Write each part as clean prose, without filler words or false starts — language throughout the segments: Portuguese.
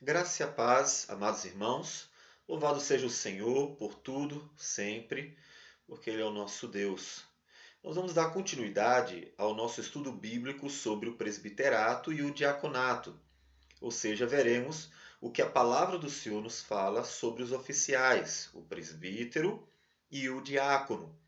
Graça e a paz, amados irmãos. Louvado seja o Senhor por tudo, sempre, porque Ele é o nosso Deus. Nós vamos dar continuidade ao nosso estudo bíblico sobre o presbiterato e o diaconato. Ou seja, veremos o que a palavra do Senhor nos fala sobre os oficiais, o presbítero e o diácono,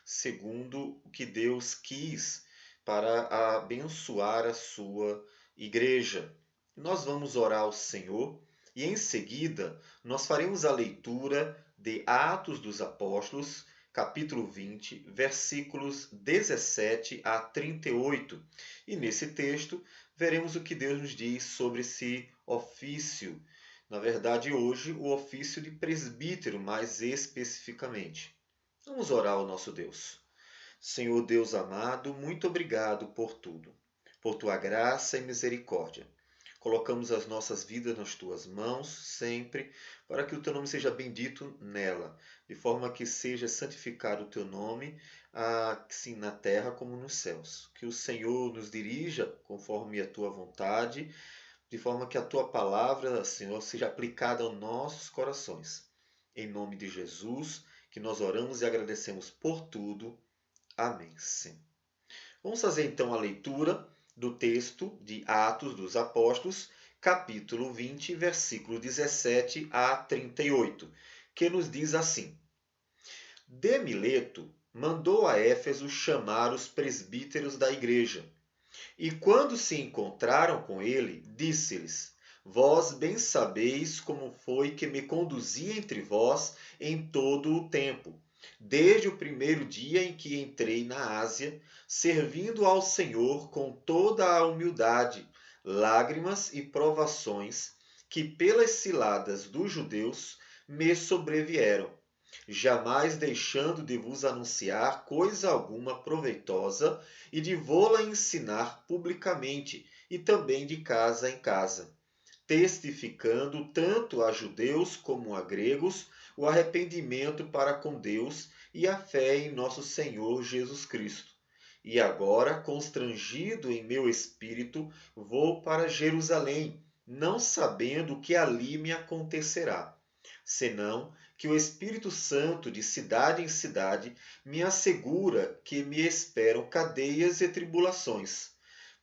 segundo o que Deus quis para abençoar a sua igreja. Nós vamos orar ao Senhor e em seguida nós faremos a leitura de Atos dos Apóstolos, capítulo 20, versículos 17 a 38. E nesse texto veremos o que Deus nos diz sobre esse ofício. Na verdade, hoje, o ofício de presbítero, mais especificamente. Vamos orar ao nosso Deus. Senhor Deus amado, muito obrigado por tudo, por tua graça e misericórdia. Colocamos as nossas vidas nas tuas mãos sempre, para que o teu nome seja bendito nela, de forma que seja santificado o teu nome, assim na terra como nos céus. Que o Senhor nos dirija conforme a tua vontade, de forma que a tua palavra, Senhor, seja aplicada aos nossos corações. Em nome de Jesus, que nós oramos e agradecemos por tudo. Amém. Sim. Vamos fazer então a leitura do texto de Atos dos Apóstolos, capítulo 20, versículo 17 a 38, que nos diz assim: De Mileto mandou a Éfeso chamar os presbíteros da igreja. E quando se encontraram com ele, disse-lhes: Vós bem sabeis como foi que me conduzi entre vós em todo o tempo, desde o primeiro dia em que entrei na Ásia, servindo ao Senhor com toda a humildade, lágrimas e provações que pelas ciladas dos judeus me sobrevieram, jamais deixando de vos anunciar coisa alguma proveitosa e de vô-la ensinar publicamente e também de casa em casa, testificando tanto a judeus como a gregos o arrependimento para com Deus e a fé em nosso Senhor Jesus Cristo. E agora, constrangido em meu espírito, vou para Jerusalém, não sabendo o que ali me acontecerá, senão que o Espírito Santo, de cidade em cidade, me assegura que me esperam cadeias e tribulações.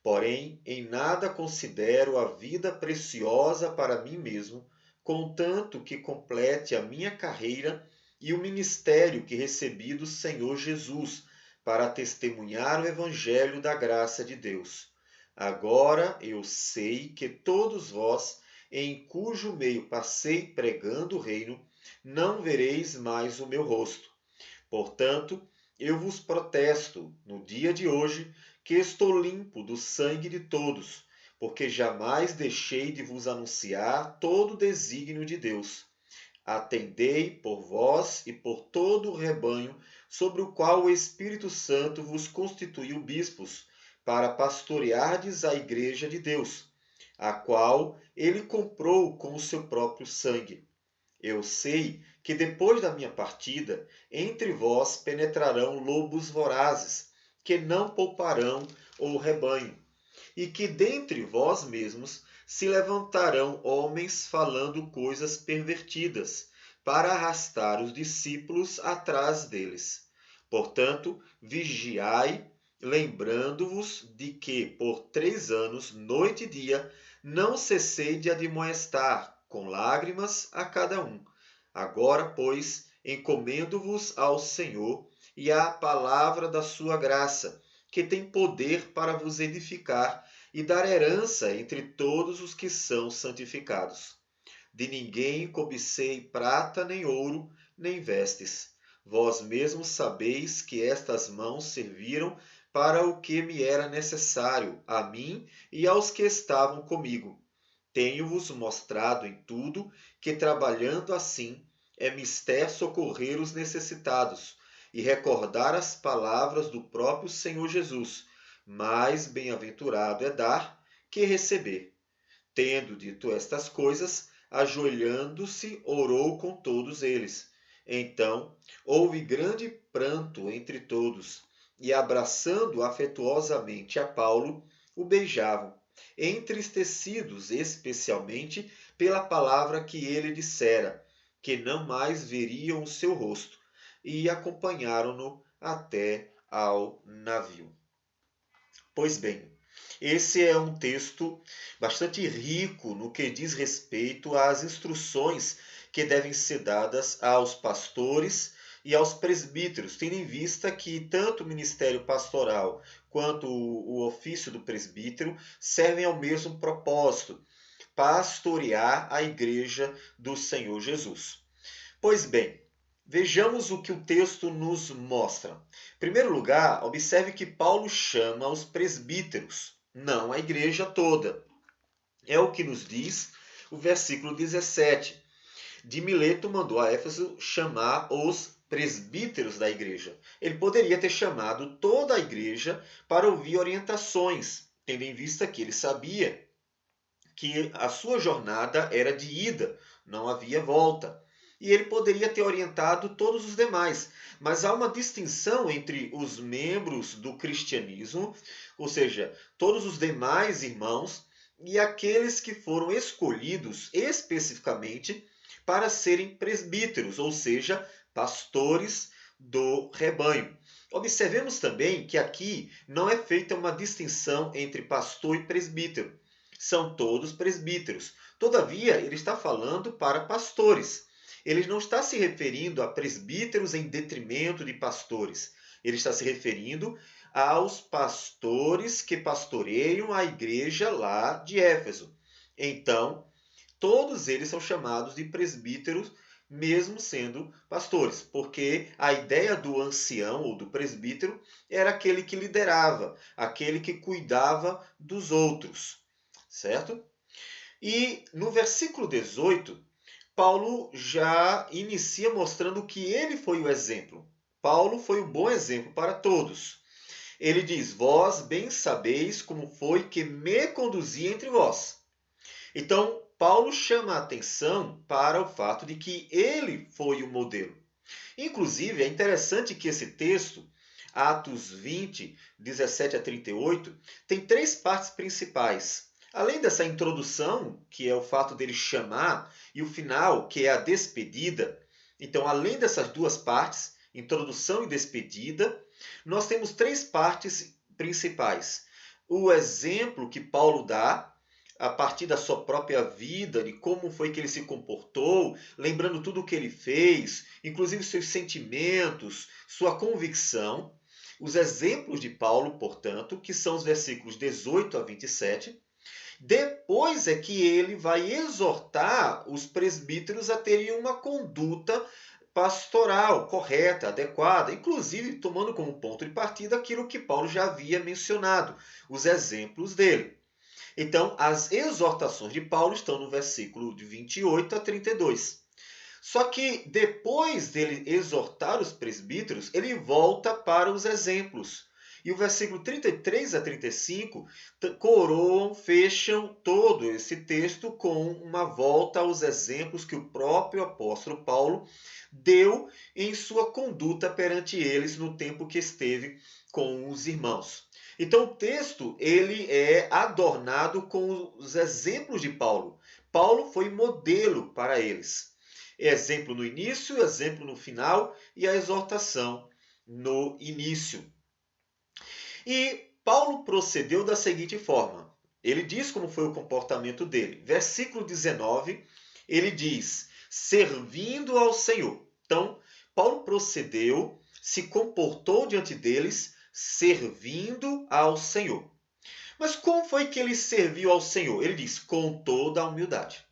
Porém, em nada considero a vida preciosa para mim mesmo, contanto que complete a minha carreira e o ministério que recebi do Senhor Jesus, para testemunhar o Evangelho da graça de Deus. Agora eu sei que todos vós, em cujo meio passei pregando o reino, não vereis mais o meu rosto. Portanto, eu vos protesto, no dia de hoje, que estou limpo do sangue de todos, porque jamais deixei de vos anunciar todo o desígnio de Deus. Atendei por vós e por todo o rebanho sobre o qual o Espírito Santo vos constituiu bispos, para pastoreardes a igreja de Deus, a qual ele comprou com o seu próprio sangue. Eu sei que depois da minha partida, entre vós penetrarão lobos vorazes, que não pouparão o rebanho, e que dentre vós mesmos se levantarão homens falando coisas pervertidas, para arrastar os discípulos atrás deles. Portanto, vigiai, lembrando-vos de que, por 3 anos, noite e dia, não cessei de admoestar, com lágrimas a cada um. Agora, pois, encomendo-vos ao Senhor e à palavra da sua graça, que tem poder para vos edificar e dar herança entre todos os que são santificados. De ninguém cobicei prata, nem ouro, nem vestes. Vós mesmos sabeis que estas mãos serviram para o que me era necessário, a mim e aos que estavam comigo. Tenho-vos mostrado em tudo que, trabalhando assim, é mister socorrer os necessitados e recordar as palavras do próprio Senhor Jesus. Mais bem-aventurado é dar que receber. Tendo dito estas coisas, ajoelhando-se, orou com todos eles. Então houve grande pranto entre todos, e abraçando afetuosamente a Paulo, o beijavam. entristecidos especialmente pela palavra que ele dissera, que não mais veriam o seu rosto, e acompanharam-no até ao navio. Pois bem, esse é um texto bastante rico no que diz respeito às instruções que devem ser dadas aos pastores e aos presbíteros, tendo em vista que tanto o ministério pastoral quanto o ofício do presbítero servem ao mesmo propósito: pastorear a igreja do Senhor Jesus. Pois bem, vejamos o que o texto nos mostra. Em primeiro lugar, observe que Paulo chama os presbíteros, não a igreja toda. É o que nos diz o versículo 17. De Mileto mandou a Éfeso chamar os presbíteros da igreja. Ele poderia ter chamado toda a igreja para ouvir orientações, tendo em vista que ele sabia que a sua jornada era de ida, não havia volta. E ele poderia ter orientado todos os demais. Mas há uma distinção entre os membros do cristianismo, ou seja, todos os demais irmãos, e aqueles que foram escolhidos especificamente para serem presbíteros, ou seja, pastores do rebanho. Observemos também que aqui não é feita uma distinção entre pastor e presbítero. São todos presbíteros. Todavia, ele está falando para pastores. Ele não está se referindo a presbíteros em detrimento de pastores. Ele está se referindo aos pastores que pastoreiam a igreja lá de Éfeso. Então, todos eles são chamados de presbíteros, mesmo sendo pastores, porque a ideia do ancião ou do presbítero era aquele que liderava, aquele que cuidava dos outros, certo? E no versículo 18, Paulo já inicia mostrando que ele foi o exemplo. Paulo foi o bom exemplo para todos. Ele diz: vós bem sabeis como foi que me conduzi entre vós. Então, Paulo chama a atenção para o fato de que ele foi o modelo. Inclusive, é interessante que esse texto, Atos 20, 17 a 38, tem três partes principais. Além dessa introdução, que é o fato dele chamar, e o final, que é a despedida. Então, além dessas duas partes, introdução e despedida, nós temos três partes principais. O exemplo que Paulo dá, a partir da sua própria vida, de como foi que ele se comportou, lembrando tudo o que ele fez, inclusive seus sentimentos, sua convicção. Os exemplos de Paulo, portanto, que são os versículos 18 a 27. Depois é que ele vai exortar os presbíteros a terem uma conduta pastoral correta, adequada, inclusive tomando como ponto de partida aquilo que Paulo já havia mencionado, os exemplos dele. Então, as exortações de Paulo estão no versículo de 28 a 32. Só que depois dele exortar os presbíteros, ele volta para os exemplos. E o versículo 33 a 35 coroam, fecham todo esse texto com uma volta aos exemplos que o próprio apóstolo Paulo deu em sua conduta perante eles no tempo que esteve com os irmãos. Então o texto ele é adornado com os exemplos de Paulo. Paulo foi modelo para eles. Exemplo no início, exemplo no final e a exortação no início. E Paulo procedeu da seguinte forma. Ele diz como foi o comportamento dele. Versículo 19, ele diz: servindo ao Senhor. Então, Paulo procedeu, se comportou diante deles, servindo ao Senhor. Mas como foi que ele serviu ao Senhor? Ele diz: com toda a humildade.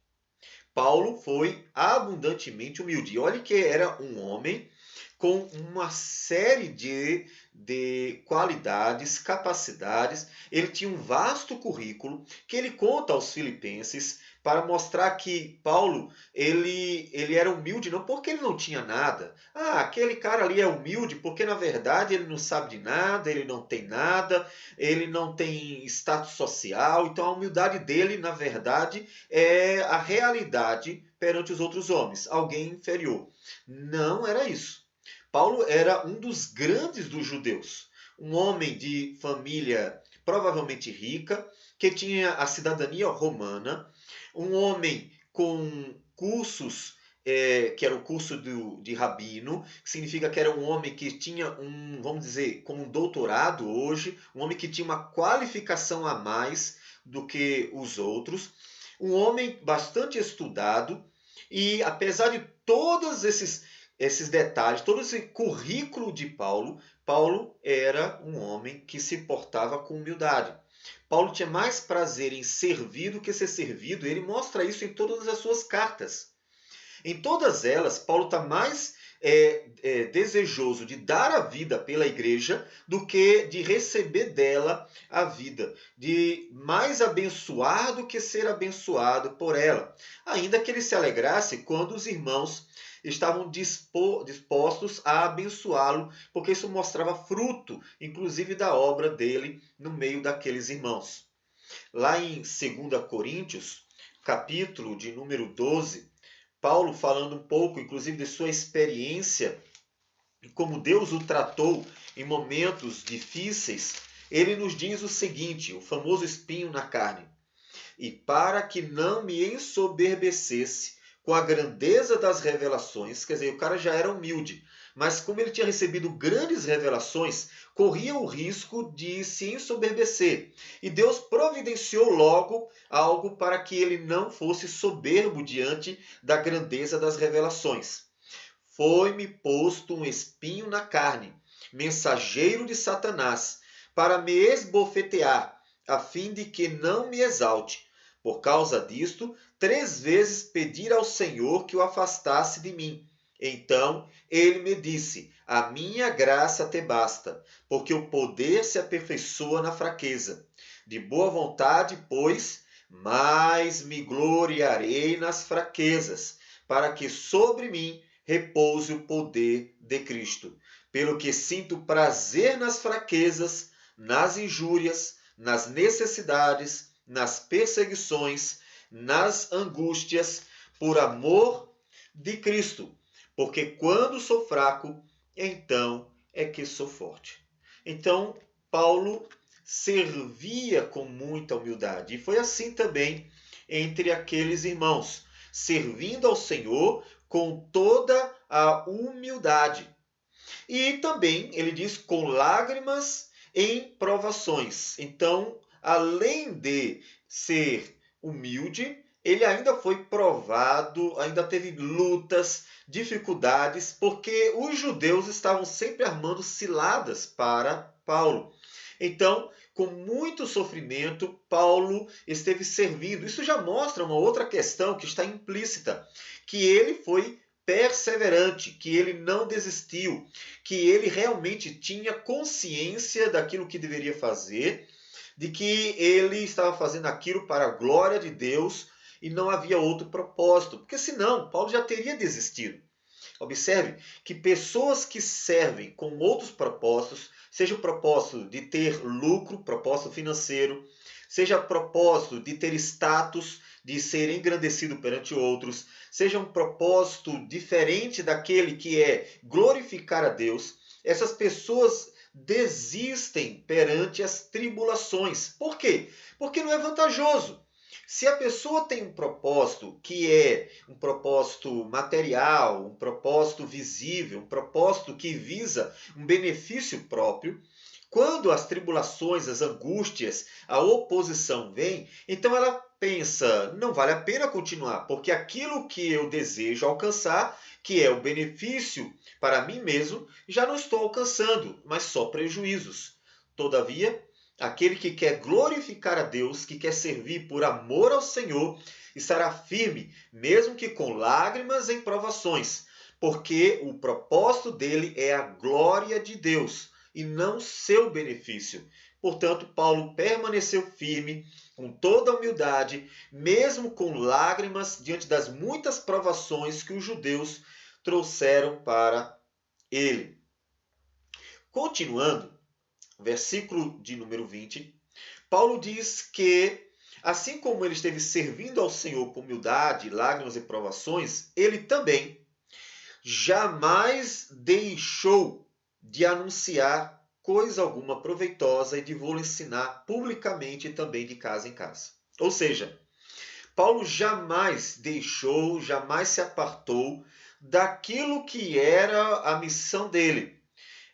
Paulo foi abundantemente humilde. E olha que era um homem com uma série de qualidades, capacidades. Ele tinha um vasto currículo que ele conta aos filipenses para mostrar que Paulo ele era humilde não porque ele não tinha nada. Ah, aquele cara ali é humilde porque na verdade ele não sabe de nada, ele não tem nada, ele não tem status social. Então a humildade dele, na verdade, é a realidade perante os outros homens, alguém inferior. Não era isso. Paulo era um dos grandes dos judeus, um homem de família provavelmente rica, que tinha a cidadania romana, um homem com cursos, que era o curso de rabino, que significa que era um homem que tinha vamos dizer, como um doutorado hoje, um homem que tinha uma qualificação a mais do que os outros, um homem bastante estudado, e apesar de todos esses detalhes, todo esse currículo de Paulo, Paulo era um homem que se portava com humildade. Paulo tinha mais prazer em servir do que ser servido. Ele mostra isso em todas as suas cartas. Em todas elas, Paulo está mais desejoso de dar a vida pela igreja do que de receber dela a vida, de mais abençoar do que ser abençoado por ela. Ainda que ele se alegrasse quando os irmãos estavam dispostos a abençoá-lo, porque isso mostrava fruto, inclusive da obra dele no meio daqueles irmãos. Lá em 2 Coríntios, capítulo de número 12, Paulo falando um pouco, inclusive, de sua experiência e como Deus o tratou em momentos difíceis, ele nos diz o seguinte, o famoso espinho na carne: e para que não me ensoberbecesse com a grandeza das revelações, quer dizer, o cara já era humilde, mas como ele tinha recebido grandes revelações, corria o risco de se ensoberbecer. E Deus providenciou logo algo para que ele não fosse soberbo diante da grandeza das revelações. Foi-me posto um espinho na carne, mensageiro de Satanás, para me esbofetear, a fim de que não me exalte. Por causa disto, 3 vezes pedi ao Senhor que o afastasse de mim. Então ele me disse: a minha graça te basta, porque o poder se aperfeiçoa na fraqueza. De boa vontade, pois, mais me gloriarei nas fraquezas, para que sobre mim repouse o poder de Cristo. Pelo que sinto prazer nas fraquezas, nas injúrias, nas necessidades, nas perseguições, nas angústias, por amor de Cristo. Porque quando sou fraco, então é que sou forte. Então, Paulo servia com muita humildade. E foi assim também entre aqueles irmãos, servindo ao Senhor com toda a humildade. E também, ele diz, com lágrimas em provações. Então, além de ser humilde, ele ainda foi provado, ainda teve lutas, dificuldades, porque os judeus estavam sempre armando ciladas para Paulo. Então, com muito sofrimento, Paulo esteve servindo. Isso já mostra uma outra questão que está implícita, que ele foi perseverante, que ele não desistiu, que ele realmente tinha consciência daquilo que deveria fazer, de que ele estava fazendo aquilo para a glória de Deus e não havia outro propósito, porque senão Paulo já teria desistido. Observe que pessoas que servem com outros propósitos, seja o propósito de ter lucro, propósito financeiro, seja o propósito de ter status, de ser engrandecido perante outros, seja um propósito diferente daquele que é glorificar a Deus, essas pessoas desistem perante as tribulações. Por quê? Porque não é vantajoso. Se a pessoa tem um propósito que é um propósito material, um propósito visível, um propósito que visa um benefício próprio, quando as tribulações, as angústias, a oposição vem, então ela pensa, não vale a pena continuar, porque aquilo que eu desejo alcançar, que é o benefício para mim mesmo, já não estou alcançando, mas só prejuízos. Todavia, aquele que quer glorificar a Deus, que quer servir por amor ao Senhor, estará firme, mesmo que com lágrimas em provações, porque o propósito dele é a glória de Deus e não seu benefício. Portanto, Paulo permaneceu firme, com toda a humildade, mesmo com lágrimas, diante das muitas provações que os judeus trouxeram para ele. Continuando, versículo de número 20, Paulo diz que, assim como ele esteve servindo ao Senhor com humildade, lágrimas e provações, ele também jamais deixou de anunciar coisa alguma proveitosa e de vou-lo ensinar publicamente também de casa em casa. Ou seja, Paulo jamais deixou, jamais se apartou daquilo que era a missão dele.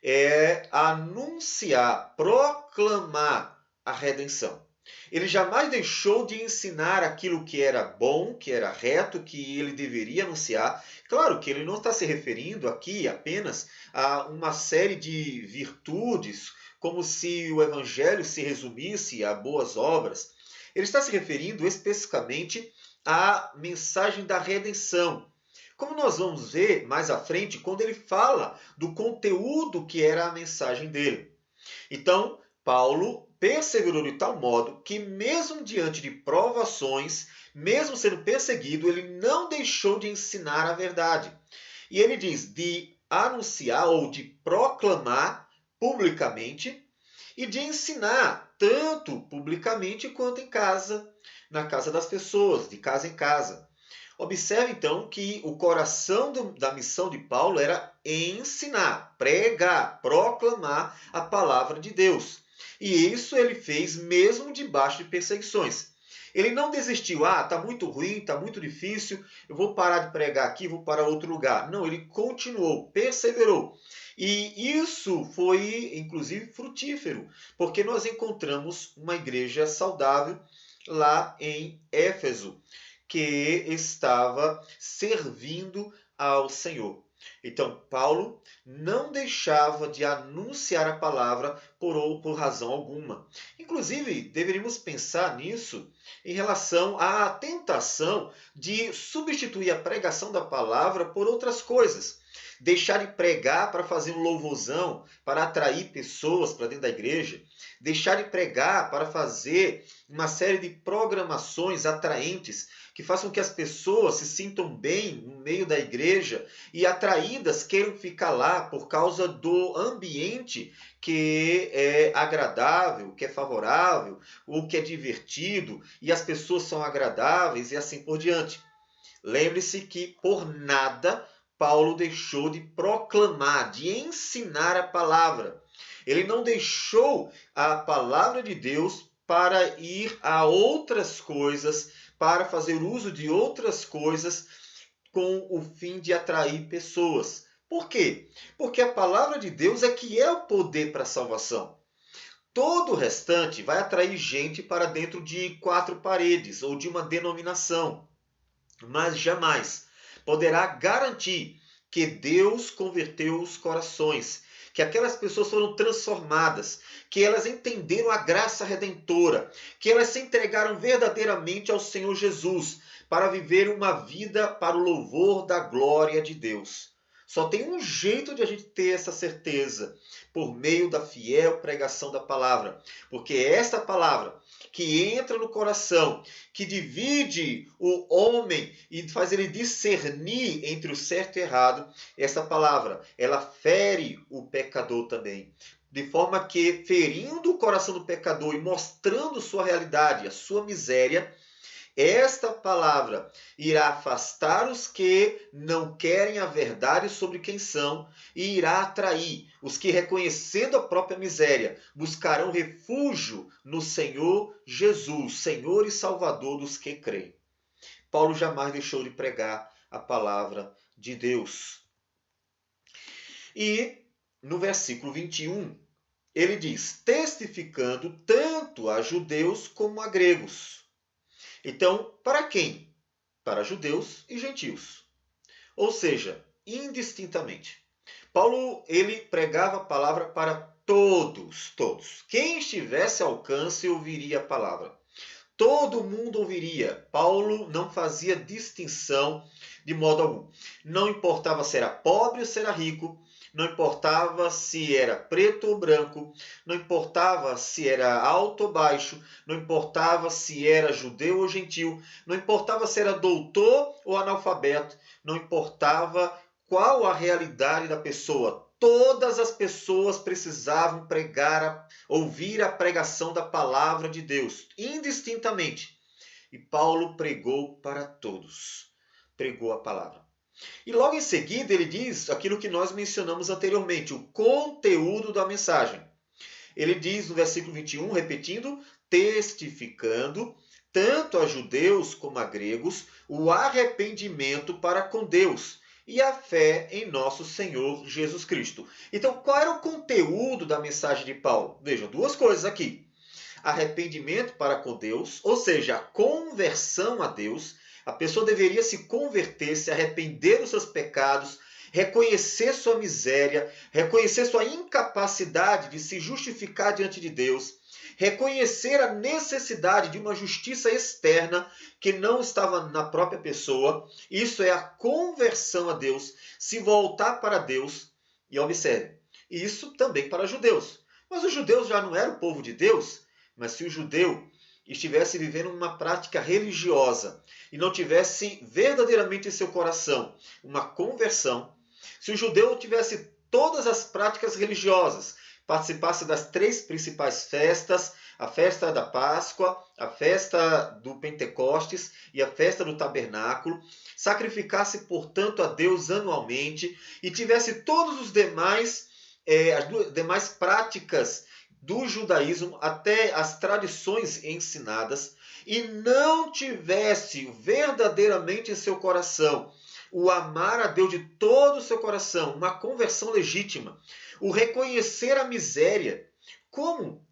É anunciar, proclamar a redenção. Ele jamais deixou de ensinar aquilo que era bom, que era reto, que ele deveria anunciar. Claro que ele não está se referindo aqui apenas a uma série de virtudes, como se o evangelho se resumisse a boas obras. Ele está se referindo especificamente à mensagem da redenção. Como nós vamos ver mais à frente, quando ele fala do conteúdo que era a mensagem dele. Então, Paulo perseverou de tal modo que, mesmo diante de provações, mesmo sendo perseguido, ele não deixou de ensinar a verdade. E ele diz de anunciar ou de proclamar publicamente e de ensinar tanto publicamente quanto em casa, na casa das pessoas, de casa em casa. Observe então que o coração da missão de Paulo era ensinar, pregar, proclamar a palavra de Deus. E isso ele fez mesmo debaixo de perseguições. Ele não desistiu, está muito ruim, está muito difícil, eu vou parar de pregar aqui, vou para outro lugar. Não, ele continuou, perseverou. E isso foi, inclusive, frutífero, porque nós encontramos uma igreja saudável lá em Éfeso, que estava servindo ao Senhor. Então, Paulo não deixava de anunciar a palavra por razão alguma. Inclusive, deveríamos pensar nisso em relação à tentação de substituir a pregação da palavra por outras coisas. Deixar de pregar para fazer um louvorzão, para atrair pessoas para dentro da igreja. Deixar de pregar para fazer uma série de programações atraentes que façam que as pessoas se sintam bem no meio da igreja e atraídas queiram ficar lá por causa do ambiente que é agradável, que é favorável, ou que é divertido, e as pessoas são agradáveis e assim por diante. Lembre-se que por nada Paulo deixou de proclamar, de ensinar a palavra. Ele não deixou a palavra de Deus para ir a outras coisas, para fazer uso de outras coisas com o fim de atrair pessoas. Por quê? Porque a palavra de Deus é que é o poder para a salvação. Todo o restante vai atrair gente para dentro de quatro paredes ou de uma denominação, mas jamais poderá garantir que Deus converteu os corações, que aquelas pessoas foram transformadas, que elas entenderam a graça redentora, que elas se entregaram verdadeiramente ao Senhor Jesus para viver uma vida para o louvor da glória de Deus. Só tem um jeito de a gente ter essa certeza, por meio da fiel pregação da palavra, porque é essa palavra que entra no coração, que divide o homem e faz ele discernir entre o certo e o errado, essa palavra, ela fere o pecador também. De forma que, ferindo o coração do pecador e mostrando sua realidade, a sua miséria, esta palavra irá afastar os que não querem a verdade sobre quem são e irá atrair os que, reconhecendo a própria miséria, buscarão refúgio no Senhor Jesus, Senhor e Salvador dos que creem. Paulo jamais deixou de pregar a palavra de Deus. E no versículo 21, ele diz, testificando tanto a judeus como a gregos. Então, para quem? Para judeus e gentios. Ou seja, indistintamente. Paulo, ele pregava a palavra para todos. Quem estivesse ao alcance ouviria a palavra. Todo mundo ouviria. Paulo não fazia distinção de modo algum. Não importava se era pobre ou se era rico, não importava se era preto ou branco, não importava se era alto ou baixo, não importava se era judeu ou gentil, não importava se era doutor ou analfabeto, não importava qual a realidade da pessoa. Todas as pessoas precisavam ouvir a pregação da palavra de Deus, indistintamente. E Paulo pregou para todos. Pregou a palavra. E logo em seguida ele diz aquilo que nós mencionamos anteriormente, o conteúdo da mensagem. Ele diz no versículo 21, repetindo, testificando tanto a judeus como a gregos o arrependimento para com Deus e a fé em nosso Senhor Jesus Cristo. Então, qual era o conteúdo da mensagem de Paulo? Vejam, duas coisas aqui. Arrependimento para com Deus, ou seja, a conversão a Deus. A pessoa deveria se converter, se arrepender dos seus pecados, reconhecer sua miséria, reconhecer sua incapacidade de se justificar diante de Deus, reconhecer a necessidade de uma justiça externa que não estava na própria pessoa. Isso é a conversão a Deus, se voltar para Deus. E observe, isso também para judeus. Mas os judeus já não eram o povo de Deus. Mas se o judeu estivesse vivendo uma prática religiosa e não tivesse verdadeiramente em seu coração uma conversão, se o judeu tivesse todas as práticas religiosas, participasse das três principais festas, a festa da Páscoa, a festa do Pentecostes e a festa do Tabernáculo, sacrificasse, portanto, a Deus anualmente e tivesse todos os demais, as demais práticas do judaísmo, até as tradições ensinadas, e não tivesse verdadeiramente em seu coração o amar a Deus de todo o seu coração, uma conversão legítima, o reconhecer a miséria, como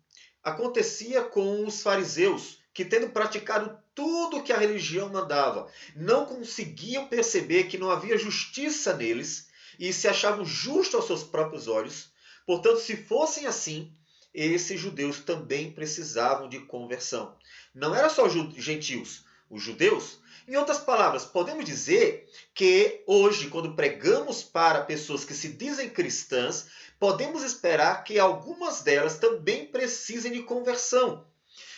acontecia com os fariseus, que tendo praticado tudo o que a religião mandava, não conseguiam perceber que não havia justiça neles e se achavam justos aos seus próprios olhos. Portanto, se fossem assim, esses judeus também precisavam de conversão. Não era só gentios, os judeus. Em outras palavras, podemos dizer que hoje, quando pregamos para pessoas que se dizem cristãs, podemos esperar que algumas delas também precisem de conversão.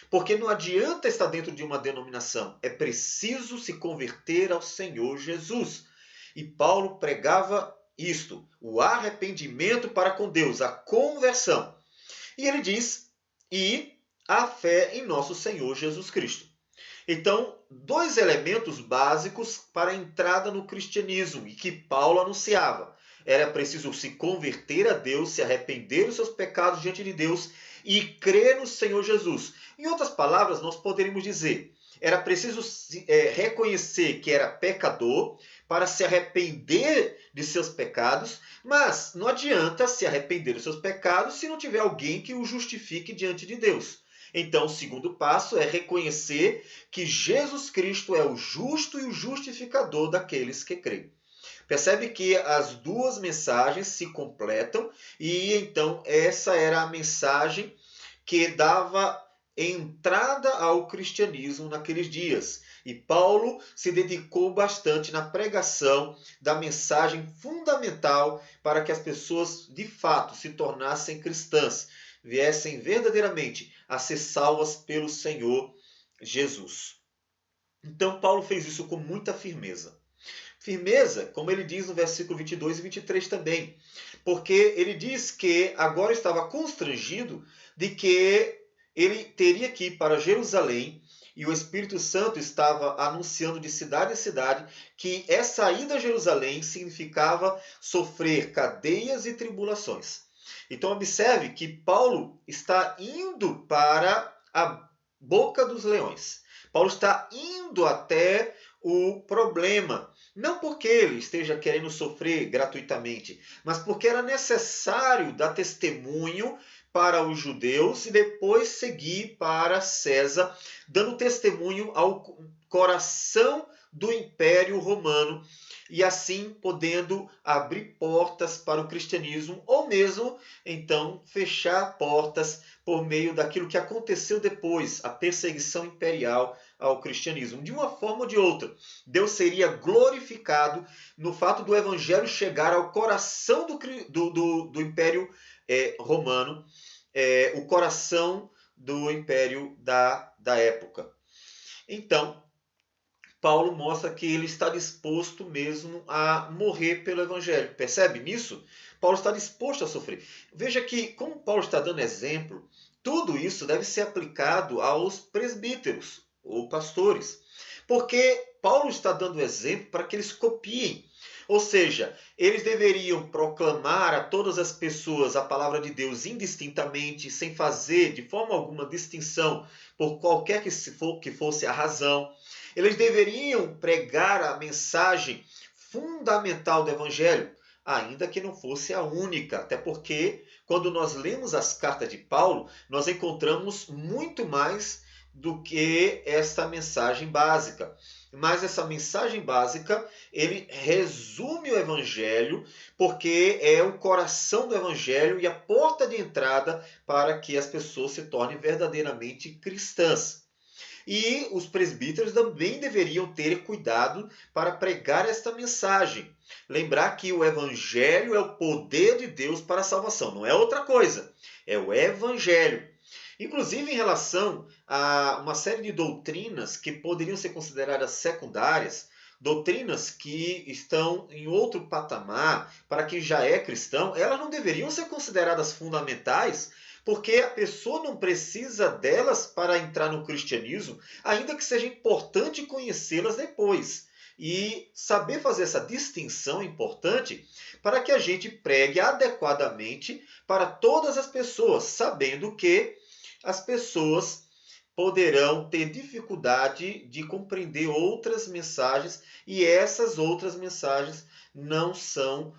Porque não adianta estar dentro de uma denominação, é preciso se converter ao Senhor Jesus. E Paulo pregava isto, o arrependimento para com Deus, a conversão. E ele diz, e a fé em nosso Senhor Jesus Cristo. Então, dois elementos básicos para a entrada no cristianismo e que Paulo anunciava. Era preciso se converter a Deus, se arrepender dos seus pecados diante de Deus e crer no Senhor Jesus. Em outras palavras, nós poderíamos dizer, era preciso reconhecer que era pecador para se arrepender de seus pecados, mas não adianta se arrepender dos seus pecados se não tiver alguém que o justifique diante de Deus. Então, o segundo passo é reconhecer que Jesus Cristo é o justo e o justificador daqueles que creem. Percebe que as duas mensagens se completam e então essa era a mensagem que dava entrada ao cristianismo naqueles dias. E Paulo se dedicou bastante na pregação da mensagem fundamental para que as pessoas de fato se tornassem cristãs, viessem verdadeiramente a ser salvas pelo Senhor Jesus. Então Paulo fez isso com muita firmeza. Firmeza, como ele diz no versículo 22 e 23 também, porque ele diz que agora estava constrangido de que ele teria que ir para Jerusalém e o Espírito Santo estava anunciando de cidade em cidade que essa ida a Jerusalém significava sofrer cadeias e tribulações. Então observe que Paulo está indo para a boca dos leões. Paulo está indo até o problema. Não porque ele esteja querendo sofrer gratuitamente, mas porque era necessário dar testemunho para os judeus e depois seguir para César, dando testemunho ao coração do Império Romano e assim podendo abrir portas para o cristianismo ou mesmo então fechar portas por meio daquilo que aconteceu depois, a perseguição imperial ao cristianismo. De uma forma ou de outra, Deus seria glorificado no fato do evangelho chegar ao coração do Império Romano, o coração do Império da época. Então, Paulo mostra que ele está disposto mesmo a morrer pelo evangelho. Percebe nisso? Paulo está disposto a sofrer. Veja que, como Paulo está dando exemplo, tudo isso deve ser aplicado aos presbíteros ou pastores. Porque Paulo está dando exemplo para que eles copiem. Ou seja, eles deveriam proclamar a todas as pessoas a palavra de Deus indistintamente, sem fazer de forma alguma distinção por qualquer que fosse a razão. Eles deveriam pregar a mensagem fundamental do Evangelho, ainda que não fosse a única, até porque quando nós lemos as cartas de Paulo, nós encontramos muito mais do que esta mensagem básica. Mas essa mensagem básica, ele resume o Evangelho, porque é o coração do Evangelho e a porta de entrada para que as pessoas se tornem verdadeiramente cristãs. E os presbíteros também deveriam ter cuidado para pregar esta mensagem. Lembrar que o Evangelho é o poder de Deus para a salvação, não é outra coisa, é o Evangelho. Inclusive em relação a uma série de doutrinas que poderiam ser consideradas secundárias, doutrinas que estão em outro patamar para quem já é cristão, elas não deveriam ser consideradas fundamentais, porque a pessoa não precisa delas para entrar no cristianismo, ainda que seja importante conhecê-las depois. E saber fazer essa distinção é importante para que a gente pregue adequadamente para todas as pessoas, sabendo que as pessoas poderão ter dificuldade de compreender outras mensagens e essas outras mensagens não são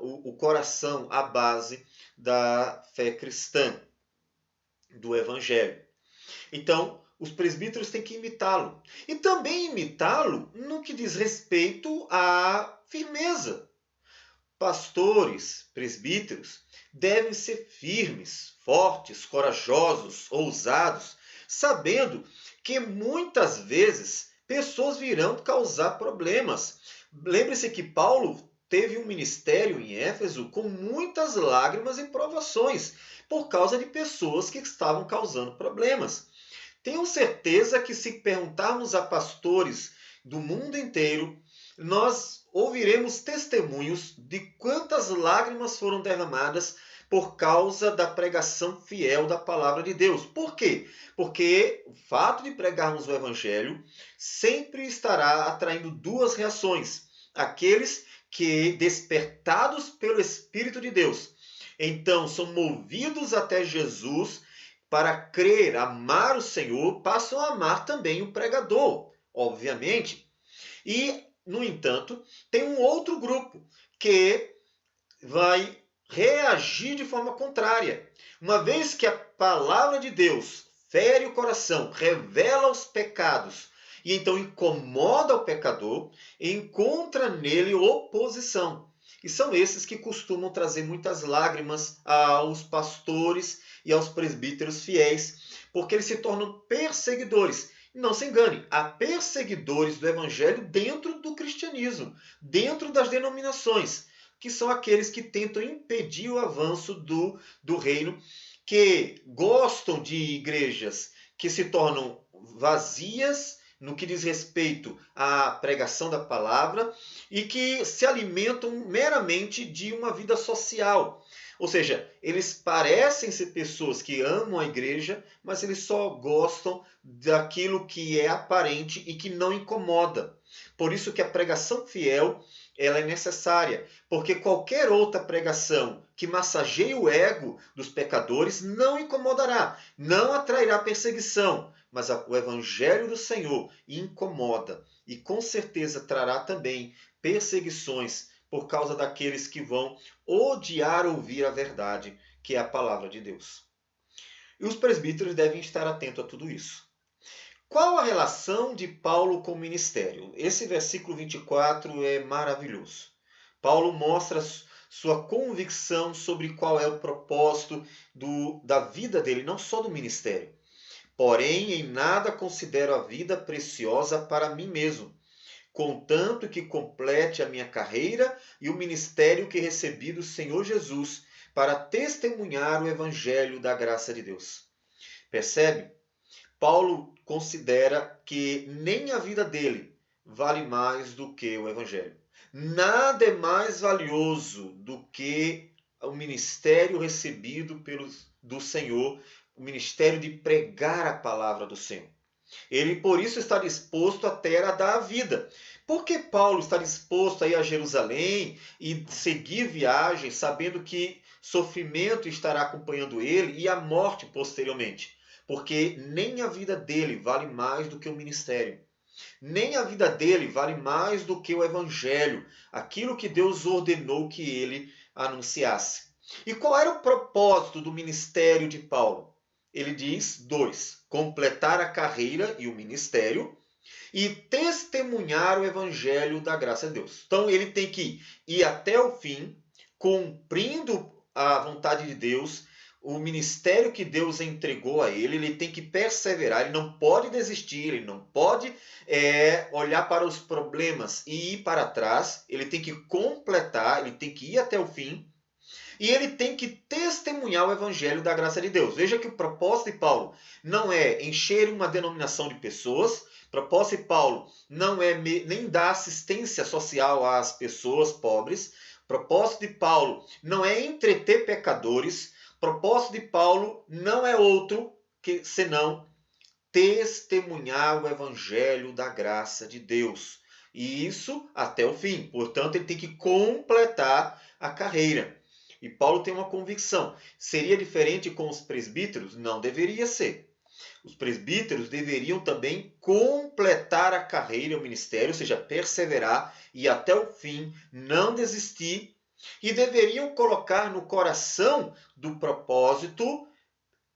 o coração, a base da fé cristã, do Evangelho. Então, os presbíteros têm que imitá-lo. E também imitá-lo no que diz respeito à firmeza. Pastores, presbíteros, devem ser firmes, fortes, corajosos, ousados, sabendo que muitas vezes pessoas virão causar problemas. Lembre-se que Paulo teve um ministério em Éfeso com muitas lágrimas e provações por causa de pessoas que estavam causando problemas. Tenho certeza que se perguntarmos a pastores do mundo inteiro, nós ouviremos testemunhos de quantas lágrimas foram derramadas por causa da pregação fiel da palavra de Deus. Por quê? Porque o fato de pregarmos o Evangelho sempre estará atraindo duas reações. Aqueles que, despertados pelo Espírito de Deus, então são movidos até Jesus para crer, amar o Senhor, passam a amar também o pregador, obviamente. E, no entanto, tem um outro grupo que vai reagir de forma contrária. Uma vez que a palavra de Deus fere o coração, revela os pecados e então incomoda o pecador, encontra nele oposição. E são esses que costumam trazer muitas lágrimas aos pastores e aos presbíteros fiéis, porque eles se tornam perseguidores. Não se engane, há perseguidores do evangelho dentro do cristianismo, dentro das denominações, que são aqueles que tentam impedir o avanço do reino, que gostam de igrejas que se tornam vazias no que diz respeito à pregação da palavra e que se alimentam meramente de uma vida social. Ou seja, eles parecem ser pessoas que amam a igreja, mas eles só gostam daquilo que é aparente e que não incomoda. Por isso que a pregação fiel ela é necessária, porque qualquer outra pregação que massageie o ego dos pecadores não incomodará, não atrairá perseguição, mas o evangelho do Senhor incomoda e com certeza trará também perseguições por causa daqueles que vão odiar ouvir a verdade, que é a palavra de Deus. E os presbíteros devem estar atentos a tudo isso. Qual a relação de Paulo com o ministério? Esse versículo 24 é maravilhoso. Paulo mostra sua convicção sobre qual é o propósito da vida dele, não só do ministério. Porém, em nada considero a vida preciosa para mim mesmo, contanto que complete a minha carreira e o ministério que recebi do Senhor Jesus para testemunhar o evangelho da graça de Deus. Percebe? Paulo considera que nem a vida dele vale mais do que o evangelho. Nada é mais valioso do que o ministério recebido do Senhor, o ministério de pregar a palavra do Senhor. Ele, por isso, está disposto até a dar a vida. Por que Paulo está disposto a ir a Jerusalém e seguir viagem, sabendo que sofrimento estará acompanhando ele e a morte posteriormente? Porque nem a vida dele vale mais do que o ministério. Nem a vida dele vale mais do que o evangelho, aquilo que Deus ordenou que ele anunciasse. E qual era o propósito do ministério de Paulo? Ele diz dois: completar a carreira e o ministério e testemunhar o evangelho da graça de Deus. Então ele tem que ir até o fim, cumprindo a vontade de Deus, o ministério que Deus entregou a ele. Ele tem que perseverar, ele não pode desistir, ele não pode olhar para os problemas e ir para trás. Ele tem que completar, ele tem que ir até o fim. E ele tem que testemunhar o evangelho da graça de Deus. Veja que o propósito de Paulo não é encher uma denominação de pessoas. O propósito de Paulo não é nem dar assistência social às pessoas pobres. O propósito de Paulo não é entreter pecadores. O propósito de Paulo não é outro que senão testemunhar o evangelho da graça de Deus. E isso até o fim. Portanto, ele tem que completar a carreira. E Paulo tem uma convicção. Seria diferente com os presbíteros? Não deveria ser. Os presbíteros deveriam também completar a carreira, o ministério, ou seja, perseverar e até o fim, não desistir. E deveriam colocar no coração do propósito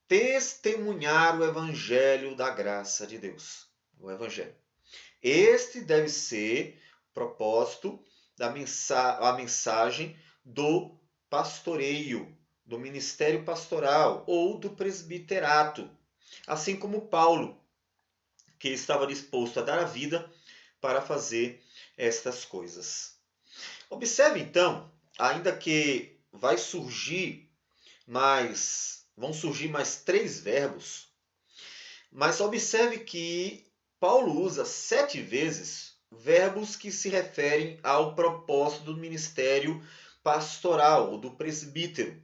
testemunhar o evangelho da graça de Deus. O evangelho. Este deve ser o propósito da mensagem do pastoreio, do ministério pastoral ou do presbiterato. Assim como Paulo, que estava disposto a dar a vida para fazer estas coisas. Observe então, ainda que vão surgir mais 3 verbos, mas observe que Paulo usa 7 vezes verbos que se referem ao propósito do ministério pastoral, ou do presbítero.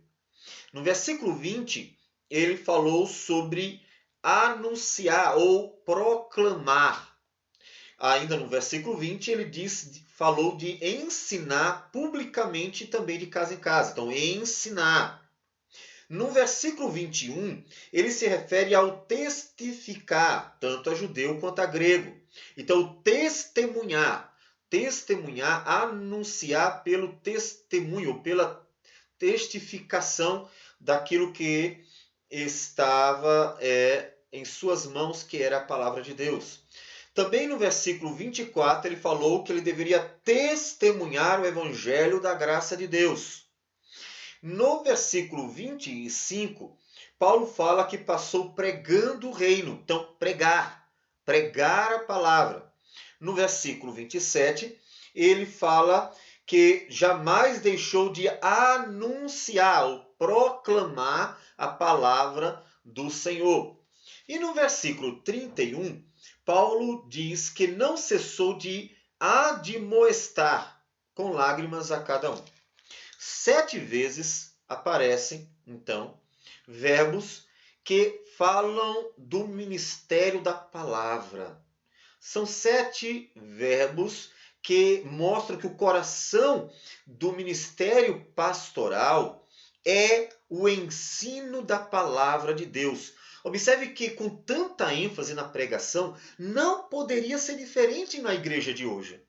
No versículo 20, ele falou sobre anunciar ou proclamar. Ainda no versículo 20, ele falou de ensinar publicamente também de casa em casa. Então, ensinar. No versículo 21, ele se refere ao testificar, tanto a judeu quanto a grego. Então, testemunhar, anunciar pelo testemunho, pela testificação daquilo que estava em suas mãos, que era a palavra de Deus. Também no versículo 24, ele falou que ele deveria testemunhar o evangelho da graça de Deus. No versículo 25, Paulo fala que passou pregando o reino. Então, pregar a palavra. No versículo 27, ele fala que jamais deixou de anunciar ou proclamar a palavra do Senhor. E no versículo 31, Paulo diz que não cessou de admoestar com lágrimas a cada um. 7 vezes aparecem, então, verbos que falam do ministério da palavra. São 7 verbos que mostram que o coração do ministério pastoral é o ensino da palavra de Deus. Observe que com tanta ênfase na pregação, não poderia ser diferente na igreja de hoje.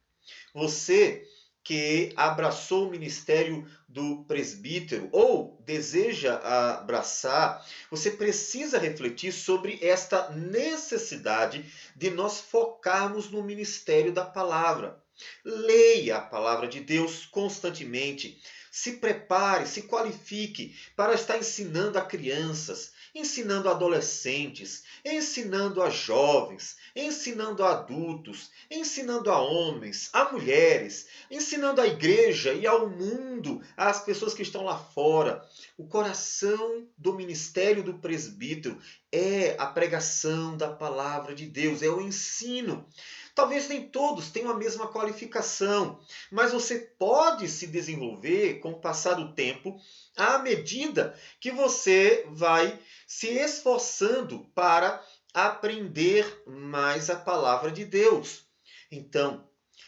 Você que abraçou o ministério do presbítero ou deseja abraçar, você precisa refletir sobre esta necessidade de nós focarmos no ministério da palavra. Leia a palavra de Deus constantemente. Se prepare, se qualifique para estar ensinando a crianças, ensinando a adolescentes, ensinando a jovens, ensinando a adultos, ensinando a homens, a mulheres, ensinando à igreja e ao mundo, às pessoas que estão lá fora. O coração do ministério do presbítero é a pregação da palavra de Deus, é o ensino. Talvez nem todos tenham a mesma qualificação, mas você pode se desenvolver com o passar do tempo à medida que você vai se esforçando para aprender mais a palavra de Deus. Então,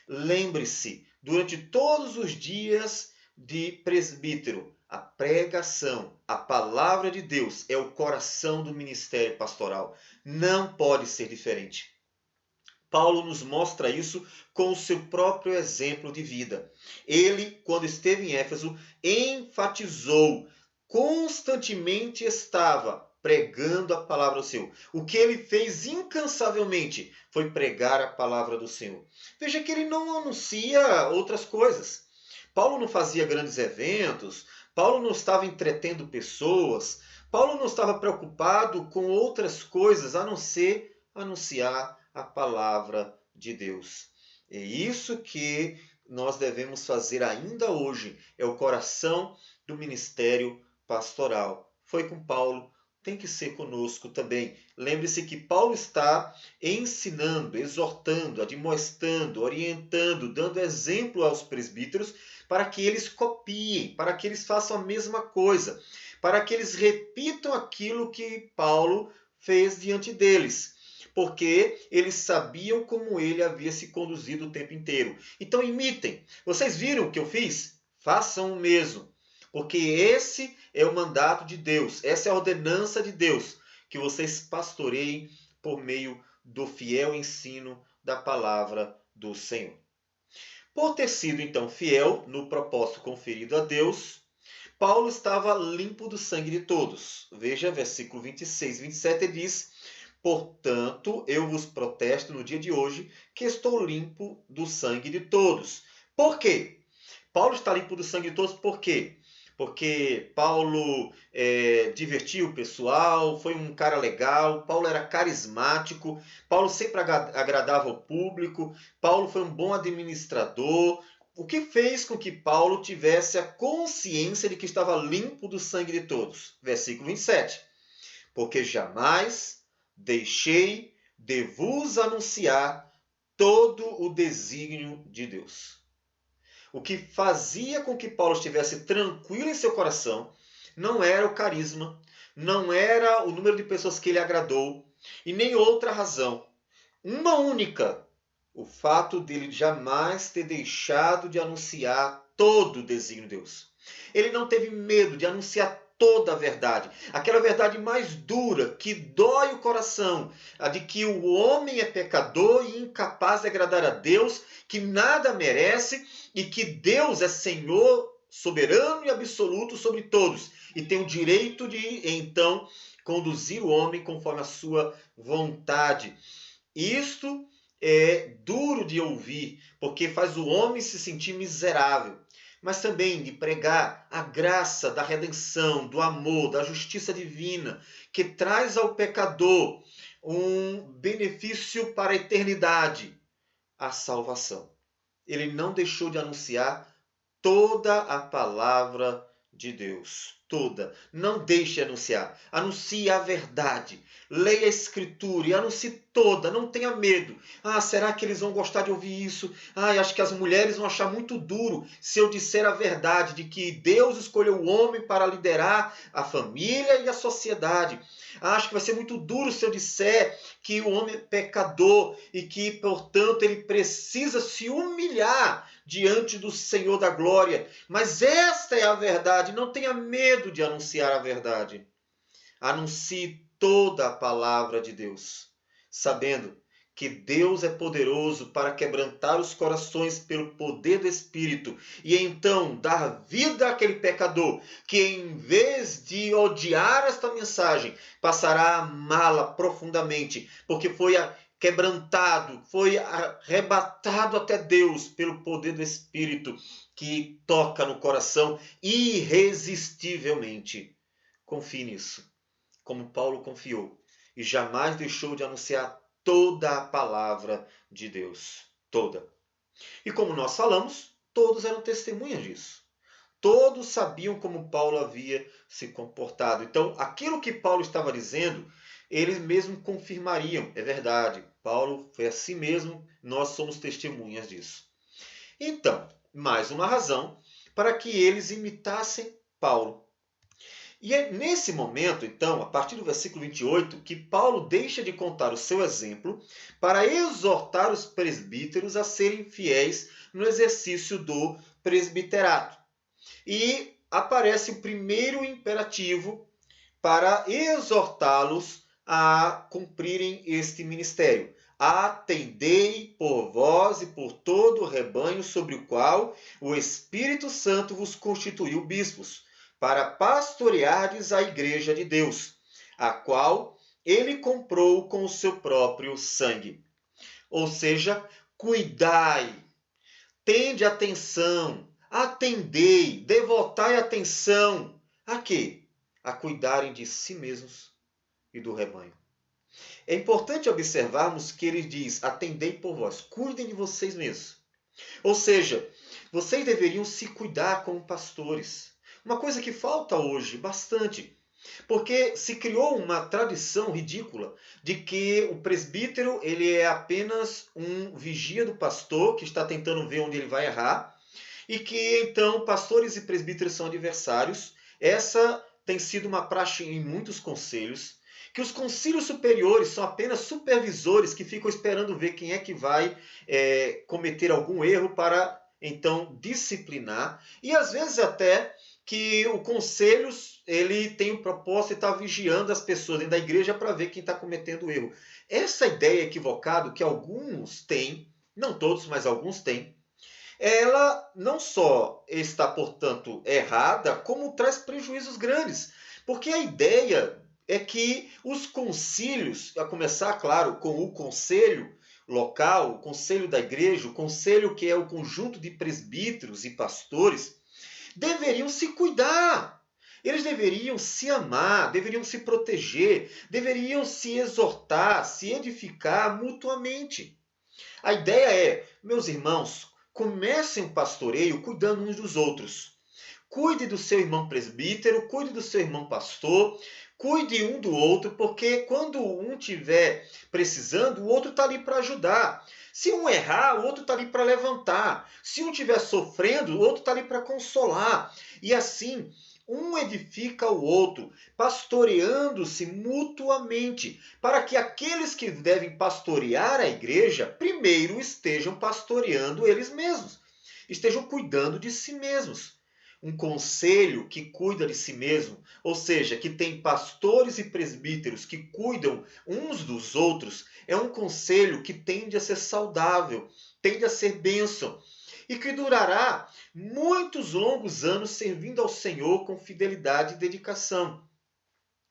lembre-se, durante todos os dias de presbítero, a pregação, a palavra de Deus é o coração do ministério pastoral. Não pode ser diferente. Paulo nos mostra isso com o seu próprio exemplo de vida. Ele, quando esteve em Éfeso, enfatizou, constantemente estava pregando a palavra do Senhor. O que ele fez incansavelmente foi pregar a palavra do Senhor. Veja que ele não anuncia outras coisas. Paulo não fazia grandes eventos, Paulo não estava entretendo pessoas, Paulo não estava preocupado com outras coisas a não ser anunciar a palavra de Deus. É isso que nós devemos fazer ainda hoje. É o coração do ministério pastoral. Foi com Paulo, tem que ser conosco também. Lembre-se que Paulo está ensinando, exortando, admoestando, orientando, dando exemplo aos presbíteros para que eles copiem, para que eles façam a mesma coisa, para que eles repitam aquilo que Paulo fez diante deles, porque eles sabiam como ele havia se conduzido o tempo inteiro. Então imitem. Vocês viram o que eu fiz? Façam o mesmo. Porque esse é o mandato de Deus, essa é a ordenança de Deus, que vocês pastoreiem por meio do fiel ensino da palavra do Senhor. Por ter sido então fiel no propósito conferido a Deus, Paulo estava limpo do sangue de todos. Veja, versículo 26 e 27, ele diz: portanto, eu vos protesto no dia de hoje que estou limpo do sangue de todos. Por quê? Paulo está limpo do sangue de todos por quê? Porque Paulo divertiu o pessoal, foi um cara legal, Paulo era carismático, Paulo sempre agradava o público, Paulo foi um bom administrador. O que fez com que Paulo tivesse a consciência de que estava limpo do sangue de todos? Versículo 27. Porque jamais deixei de vos anunciar todo o desígnio de Deus. O que fazia com que Paulo estivesse tranquilo em seu coração não era o carisma, não era o número de pessoas que ele agradou, e nem outra razão. Uma única: o fato dele jamais ter deixado de anunciar todo o desígnio de Deus. Ele não teve medo de anunciar toda a verdade, aquela verdade mais dura, que dói o coração, a de que o homem é pecador e incapaz de agradar a Deus, que nada merece e que Deus é Senhor soberano e absoluto sobre todos e tem o direito de, então, conduzir o homem conforme a sua vontade. Isto é duro de ouvir, porque faz o homem se sentir miserável, mas também de pregar a graça da redenção, do amor, da justiça divina, que traz ao pecador um benefício para a eternidade, a salvação. Ele não deixou de anunciar toda a palavra de Deus. Toda. Não deixe de anunciar. Anuncie a verdade. Leia a Escritura e anuncie toda. Não tenha medo. Ah, será que eles vão gostar de ouvir isso? Ah, acho que as mulheres vão achar muito duro se eu disser a verdade de que Deus escolheu o homem para liderar a família e a sociedade. Acho que vai ser muito duro se eu disser que o homem é pecador e que, portanto, ele precisa se humilhar diante do Senhor da glória. Mas esta é a verdade. Não tenha medo de anunciar a verdade. Anuncie toda a palavra de Deus, sabendo que Deus é poderoso para quebrantar os corações pelo poder do Espírito e então dar vida àquele pecador que, em vez de odiar esta mensagem, passará a amá-la profundamente, porque foi quebrantado, foi arrebatado até Deus pelo poder do Espírito que toca no coração irresistivelmente. Confie nisso, como Paulo confiou, e jamais deixou de anunciar toda a palavra de Deus. Toda. E como nós falamos, todos eram testemunhas disso. Todos sabiam como Paulo havia se comportado. Então, aquilo que Paulo estava dizendo, eles mesmos confirmariam. É verdade, Paulo foi assim mesmo, nós somos testemunhas disso. Então, mais uma razão para que eles imitassem Paulo. E é nesse momento, então, a partir do versículo 28, que Paulo deixa de contar o seu exemplo para exortar os presbíteros a serem fiéis no exercício do presbiterato. E aparece o primeiro imperativo para exortá-los a cumprirem este ministério. Atendei por vós e por todo o rebanho sobre o qual o Espírito Santo vos constituiu bispos, para pastoreardes a igreja de Deus, a qual ele comprou com o seu próprio sangue. Ou seja, cuidai, tende atenção, atendei, devotai atenção. A quê? A cuidarem de si mesmos e do rebanho. É importante observarmos que ele diz, atendei por vós, cuidem de vocês mesmos. Ou seja, vocês deveriam se cuidar como pastores. Uma coisa que falta hoje bastante, porque se criou uma tradição ridícula de que o presbítero ele é apenas um vigia do pastor que está tentando ver onde ele vai errar e que então pastores e presbíteros são adversários. Essa tem sido uma praxe em muitos conselhos, que os concílios superiores são apenas supervisores que ficam esperando ver quem é que vai cometer algum erro para então disciplinar, e às vezes até que o conselho ele tem o propósito de estar vigiando as pessoas dentro da igreja para ver quem está cometendo erro. Essa ideia equivocada que alguns têm, não todos, mas alguns têm, ela não só está, portanto, errada, como traz prejuízos grandes. Porque a ideia é que os concílios, a começar, claro, com o conselho local, o conselho da igreja, o conselho que é o conjunto de presbíteros e pastores, deveriam se cuidar. Eles deveriam se amar, deveriam se proteger, deveriam se exortar, se edificar mutuamente. A ideia é, meus irmãos, comecem o pastoreio cuidando uns dos outros. Cuide do seu irmão presbítero, cuide do seu irmão pastor, cuide um do outro, porque quando um estiver precisando, o outro está ali para ajudar. Se um errar, o outro está ali para levantar. Se um estiver sofrendo, o outro está ali para consolar. E assim, um edifica o outro, pastoreando-se mutuamente, para que aqueles que devem pastorear a igreja, primeiro estejam pastoreando eles mesmos, estejam cuidando de si mesmos. Um conselho que cuida de si mesmo, ou seja, que tem pastores e presbíteros que cuidam uns dos outros, é um conselho que tende a ser saudável, tende a ser bênção, e que durará muitos longos anos servindo ao Senhor com fidelidade e dedicação.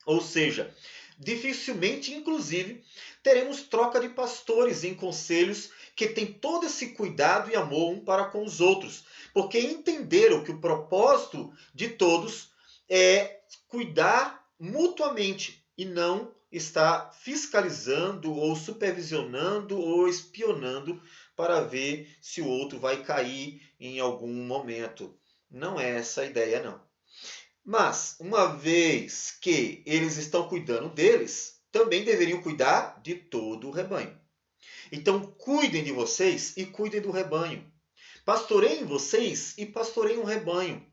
Ou seja, dificilmente, inclusive, teremos troca de pastores em conselhos que têm todo esse cuidado e amor um para com os outros, porque entenderam que o propósito de todos é cuidar mutuamente e não estar fiscalizando ou supervisionando ou espionando para ver se o outro vai cair em algum momento. Não é essa a ideia, não. Mas, uma vez que eles estão cuidando deles, também deveriam cuidar de todo o rebanho. Então, cuidem de vocês e cuidem do rebanho. Pastoreiem vocês e pastoreiem o rebanho,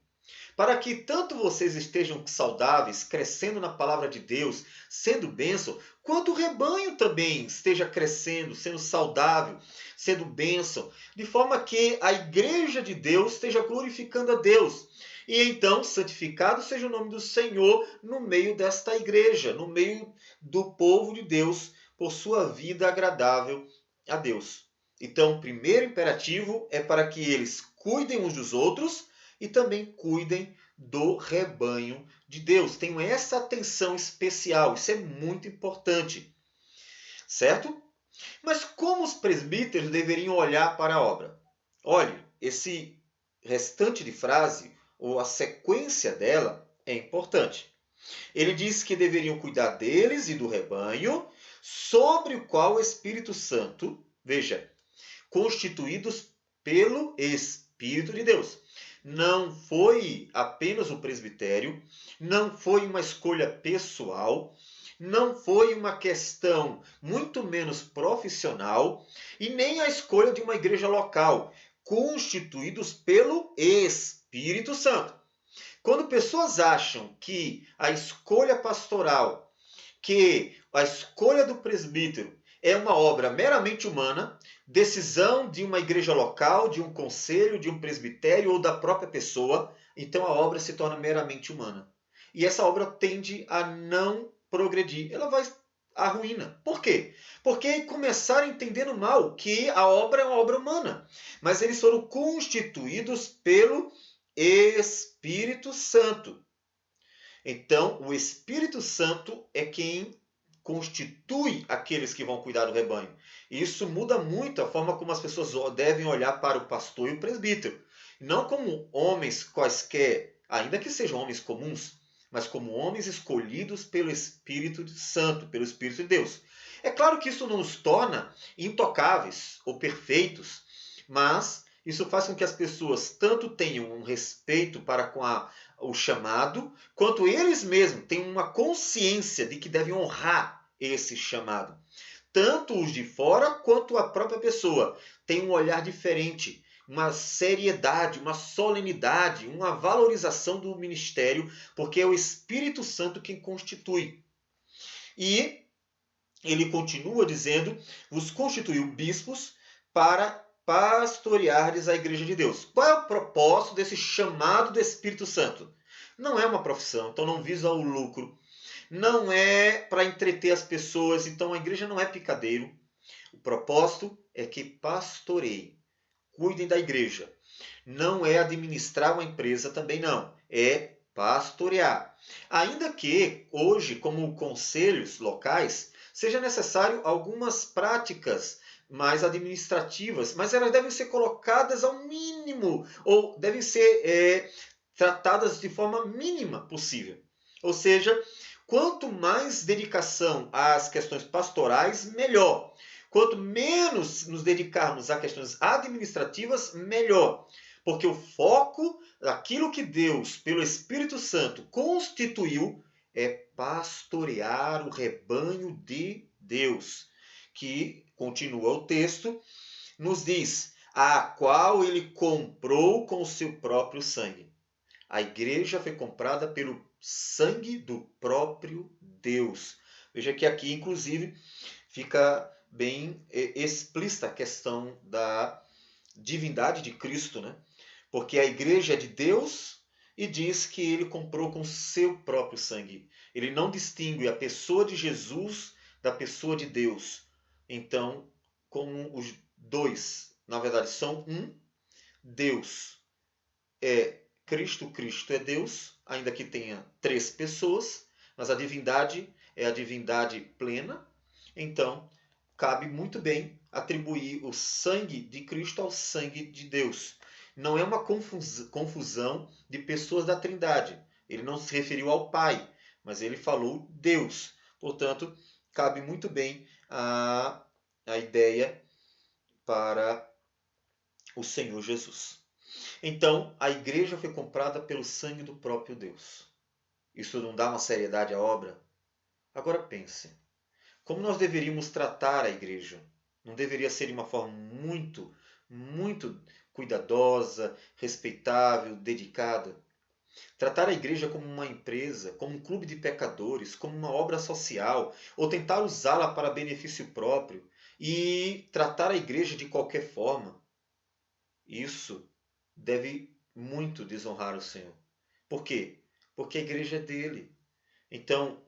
para que tanto vocês estejam saudáveis, crescendo na palavra de Deus, sendo bênção, quanto o rebanho também esteja crescendo, sendo saudável, sendo bênção, de forma que a igreja de Deus esteja glorificando a Deus. E então, santificado seja o nome do Senhor no meio desta igreja, no meio do povo de Deus, por sua vida agradável a Deus. Então, o primeiro imperativo é para que eles cuidem uns dos outros e também cuidem do rebanho de Deus. Tenham essa atenção especial, isso é muito importante. Certo? Mas como os presbíteros deveriam olhar para a obra? Olhe, esse restante de frase, ou a sequência dela, é importante. Ele diz que deveriam cuidar deles e do rebanho, sobre o qual o Espírito Santo, veja, constituídos pelo Espírito de Deus. Não foi apenas o presbitério, não foi uma escolha pessoal, não foi uma questão muito menos profissional e nem a escolha de uma igreja local, constituídos pelo Espírito Santo. Quando pessoas acham que a escolha pastoral, que a escolha do presbítero é uma obra meramente humana, decisão de uma igreja local, de um conselho, de um presbitério ou da própria pessoa, então a obra se torna meramente humana. E essa obra tende a não progredir. Ela vai à ruína. Por quê? Porque começaram entendendo mal que a obra é uma obra humana. Mas eles foram constituídos pelo Espírito Santo. Então, o Espírito Santo é quem constitui aqueles que vão cuidar do rebanho. E isso muda muito a forma como as pessoas devem olhar para o pastor e o presbítero. Não como homens quaisquer, ainda que sejam homens comuns, mas como homens escolhidos pelo Espírito Santo, pelo Espírito de Deus. É claro que isso não nos torna intocáveis ou perfeitos, mas isso faz com que as pessoas tanto tenham um respeito para com o chamado, quanto eles mesmos tenham uma consciência de que devem honrar esse chamado. Tanto os de fora quanto a própria pessoa tem um olhar diferente, uma seriedade, uma solenidade, uma valorização do ministério, porque é o Espírito Santo quem constitui. E ele continua dizendo: vos constituiu bispos para pastoreardes a igreja de Deus. Qual é o propósito desse chamado do Espírito Santo? Não é uma profissão, então não visa o lucro. Não é para entreter as pessoas, então a igreja não é picadeiro. O propósito é que pastoreiem, cuidem da igreja. Não é administrar uma empresa, também não. É pastorear. Ainda que hoje, como conselhos locais, seja necessário algumas práticas mais administrativas, mas elas devem ser colocadas ao mínimo, ou devem ser tratadas de forma mínima possível. Ou seja, quanto mais dedicação às questões pastorais, melhor. Quanto menos nos dedicarmos a questões administrativas, melhor. Porque o foco daquilo que Deus, pelo Espírito Santo, constituiu é pastorear o rebanho de Deus. Que, continua o texto, nos diz: a qual ele comprou com o seu próprio sangue. A igreja foi comprada pelo sangue do próprio Deus. Veja que aqui, inclusive, fica bem explícita a questão da divindade de Cristo, né? Porque a igreja é de Deus e diz que ele comprou com seu próprio sangue. Ele não distingue a pessoa de Jesus da pessoa de Deus. Então, como os dois, na verdade, são um, Deus é Cristo, Cristo é Deus, ainda que tenha três pessoas, mas a divindade é a divindade plena. Então, cabe muito bem atribuir o sangue de Cristo ao sangue de Deus. Não é uma confusão de pessoas da Trindade. Ele não se referiu ao Pai, mas ele falou Deus. Portanto, cabe muito bem a ideia para o Senhor Jesus. Então, a igreja foi comprada pelo sangue do próprio Deus. Isso não dá uma seriedade à obra? Agora pense. Como nós deveríamos tratar a igreja? Não deveria ser de uma forma muito cuidadosa, respeitável, dedicada? Tratar a igreja como uma empresa, como um clube de pecadores, como uma obra social, ou tentar usá-la para benefício próprio e tratar a igreja de qualquer forma, isso deve muito desonrar o Senhor. Por quê? Porque a igreja é dele. Então,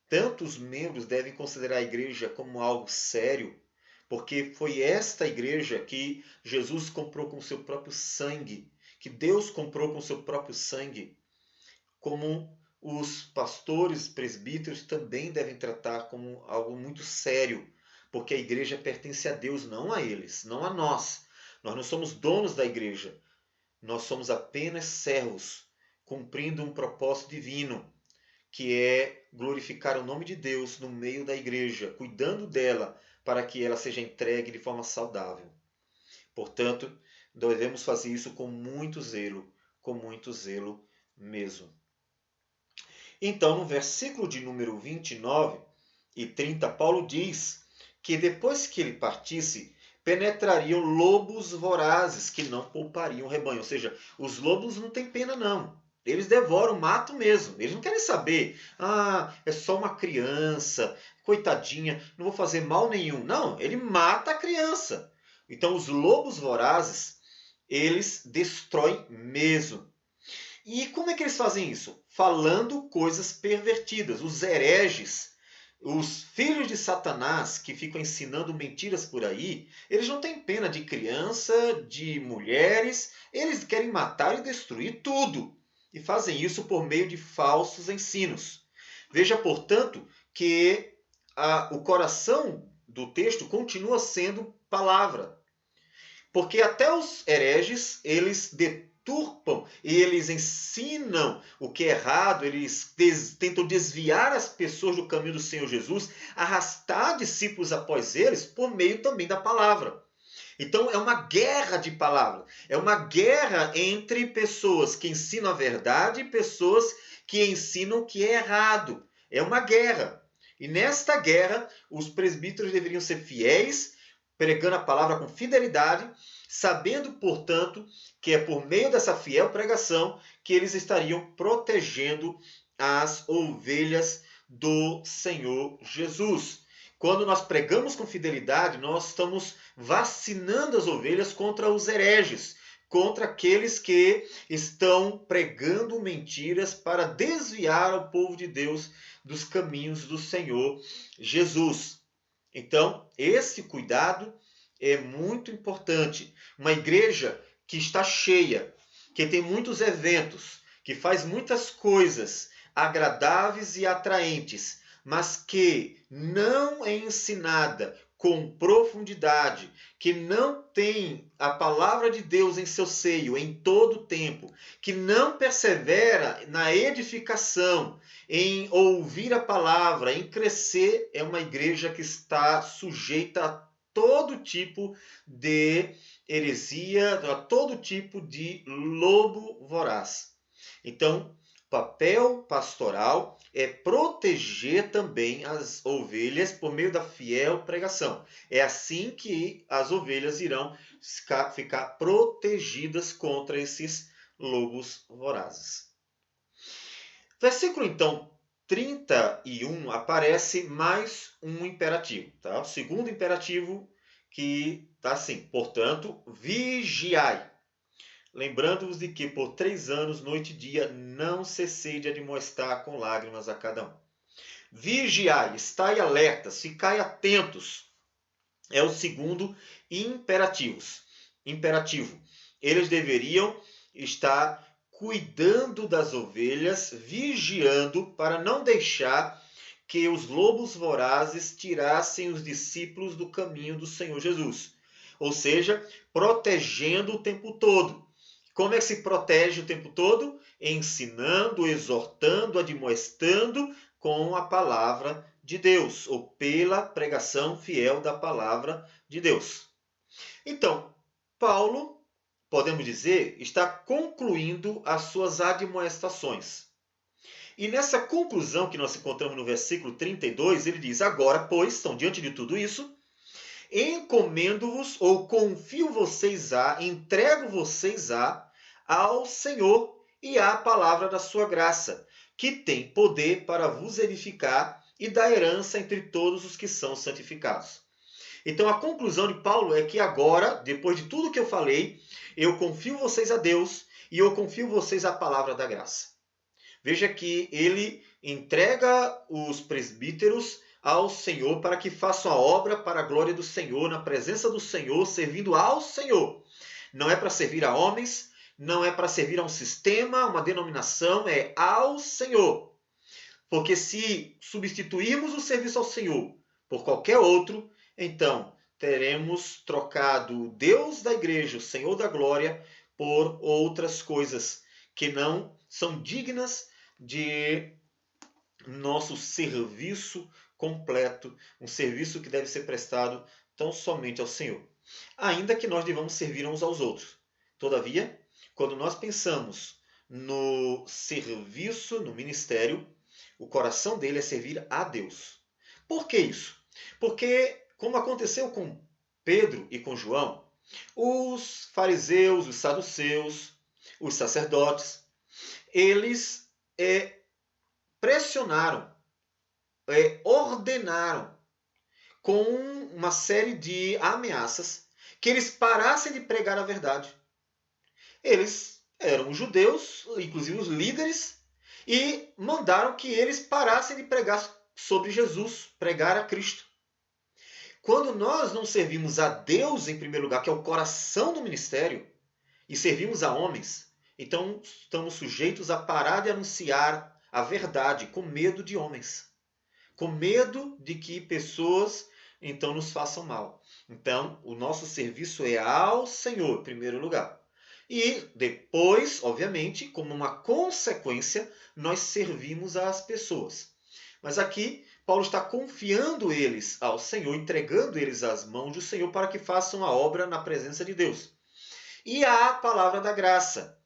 tanto os membros devem considerar a igreja como algo sério, porque foi esta igreja que Jesus comprou com seu próprio sangue, que Deus comprou com seu próprio sangue, como os pastores, presbíteros também devem tratar como algo muito sério, porque a igreja pertence a Deus, não a eles, não a nós. Nós não somos donos da igreja, nós somos apenas servos, cumprindo um propósito divino, que é glorificar o nome de Deus no meio da igreja, cuidando dela para que ela seja entregue de forma saudável. Portanto, devemos fazer isso com muito zelo mesmo. Então, no versículo de número 29 e 30, Paulo diz que depois que ele partisse, penetrariam lobos vorazes que não poupariam o rebanho. Ou seja, os lobos não têm pena não. Eles devoram, matam mesmo. Eles não querem saber. Ah, é só uma criança, coitadinha, não vou fazer mal nenhum. Não, ele mata a criança. Então os lobos vorazes, eles destroem mesmo. E como é que eles fazem isso? Falando coisas pervertidas. Os hereges, os filhos de Satanás que ficam ensinando mentiras por aí, eles não têm pena de criança, de mulheres, eles querem matar e destruir tudo. E fazem isso por meio de falsos ensinos. Veja, portanto, que o coração do texto continua sendo palavra. Porque até os hereges, eles deturpam e eles ensinam o que é errado, eles tentam desviar as pessoas do caminho do Senhor Jesus, arrastar discípulos após eles por meio também da palavra. Então é uma guerra de palavra, é uma guerra entre pessoas que ensinam a verdade e pessoas que ensinam o que é errado. É uma guerra. E nesta guerra, os presbíteros deveriam ser fiéis, pregando a palavra com fidelidade, sabendo, portanto, que é por meio dessa fiel pregação que eles estariam protegendo as ovelhas do Senhor Jesus. Quando nós pregamos com fidelidade, nós estamos vacinando as ovelhas contra os hereges, contra aqueles que estão pregando mentiras para desviar o povo de Deus dos caminhos do Senhor Jesus. Então, esse cuidado é muito importante. Uma igreja que está cheia, que tem muitos eventos, que faz muitas coisas agradáveis e atraentes, mas que não é ensinada com profundidade, que não tem a palavra de Deus em seu seio em todo o tempo, que não persevera na edificação, em ouvir a palavra, em crescer, é uma igreja que está sujeita a todo tipo de heresia, a todo tipo de lobo voraz. Então, papel pastoral é proteger também as ovelhas por meio da fiel pregação. É assim que as ovelhas irão ficar protegidas contra esses lobos vorazes. Versículo então 31 aparece mais um imperativo, tá? O segundo imperativo que está assim: portanto, vigiai. Lembrando-vos de que por 3 anos, noite e dia, não cessei de admoestar com lágrimas a cada um. Vigiai, estai alertas, ficai atentos. É o segundo imperativo. Eles deveriam estar cuidando das ovelhas, vigiando para não deixar que os lobos vorazes tirassem os discípulos do caminho do Senhor Jesus. Ou seja, protegendo o tempo todo. Como é que se protege o tempo todo? Ensinando, exortando, admoestando com a palavra de Deus, ou pela pregação fiel da palavra de Deus. Então, Paulo, podemos dizer, está concluindo as suas admoestações. E nessa conclusão que nós encontramos no versículo 32, ele diz: agora, pois, estão diante de tudo isso, encomendo-vos ou confio vocês entrego vocês ao Senhor e à palavra da sua graça, que tem poder para vos edificar e dar herança entre todos os que são santificados. Então a conclusão de Paulo é que agora, depois de tudo que eu falei, eu confio vocês a Deus e eu confio vocês à palavra da graça. Veja que ele entrega os presbíteros ao Senhor para que façam a obra para a glória do Senhor, na presença do Senhor, servindo ao Senhor. Não é para servir a homens, não é para servir a um sistema, uma denominação, é ao Senhor. Porque se substituirmos o serviço ao Senhor por qualquer outro, então teremos trocado o Deus da igreja, o Senhor da glória, por outras coisas que não são dignas de nosso serviço completo, um serviço que deve ser prestado tão somente ao Senhor. Ainda que nós devamos servir uns aos outros. Todavia, quando nós pensamos no serviço, no ministério, o coração dele é servir a Deus. Por que isso? Porque, como aconteceu com Pedro e com João, os fariseus, os saduceus, os sacerdotes, eles pressionaram, ordenaram com uma série de ameaças que eles parassem de pregar a verdade. Eles eram judeus, inclusive os líderes, e mandaram que eles parassem de pregar sobre Jesus, pregar a Cristo. Quando nós não servimos a Deus em primeiro lugar, que é o coração do ministério, e servimos a homens, então estamos sujeitos a parar de anunciar a verdade com medo de homens, com medo de que pessoas então nos façam mal. Então, o nosso serviço é ao Senhor, em primeiro lugar. E depois, obviamente, como uma consequência, nós servimos às pessoas. Mas aqui, Paulo está confiando eles ao Senhor, entregando eles às mãos do Senhor para que façam a obra na presença de Deus. E a palavra da graça.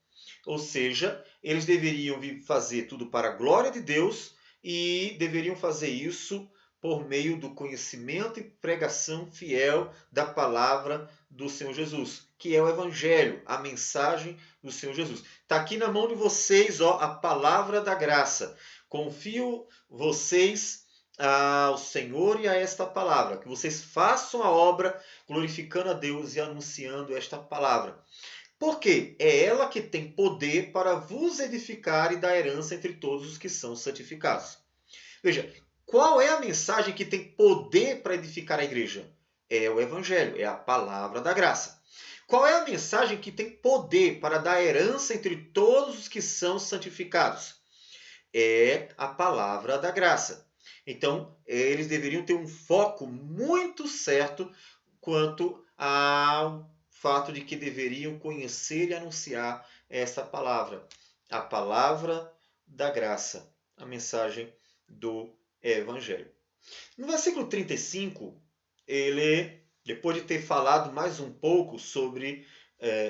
Ou seja, eles deveriam fazer tudo para a glória de Deus e deveriam fazer isso por meio do conhecimento e pregação fiel da palavra do Senhor Jesus, que é o Evangelho, a mensagem do Senhor Jesus. Está aqui na mão de vocês, a palavra da graça. Confio vocês ao Senhor e a esta palavra, que vocês façam a obra glorificando a Deus e anunciando esta palavra. Porque é ela que tem poder para vos edificar e dar herança entre todos os que são santificados. Veja, qual é a mensagem que tem poder para edificar a igreja? É o Evangelho, é a palavra da graça. Qual é a mensagem que tem poder para dar herança entre todos os que são santificados? É a palavra da graça. Então, eles deveriam ter um foco muito certo quanto ao fato de que deveriam conhecer e anunciar essa palavra, a palavra da graça, a mensagem do Evangelho. No versículo 35, ele, depois de ter falado mais um pouco sobre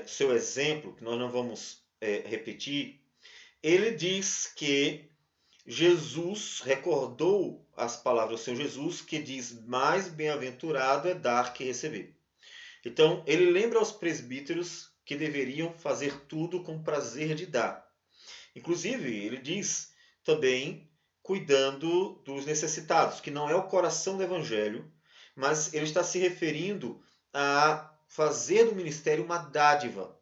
seu exemplo, que nós não vamos repetir, ele diz que Jesus recordou as palavras do Senhor Jesus, que diz: mais bem-aventurado é dar que receber. Então, ele lembra aos presbíteros que deveriam fazer tudo com prazer de dar. Inclusive, ele diz também cuidando dos necessitados, que não é o coração do evangelho, mas ele está se referindo a fazer do ministério uma dádiva.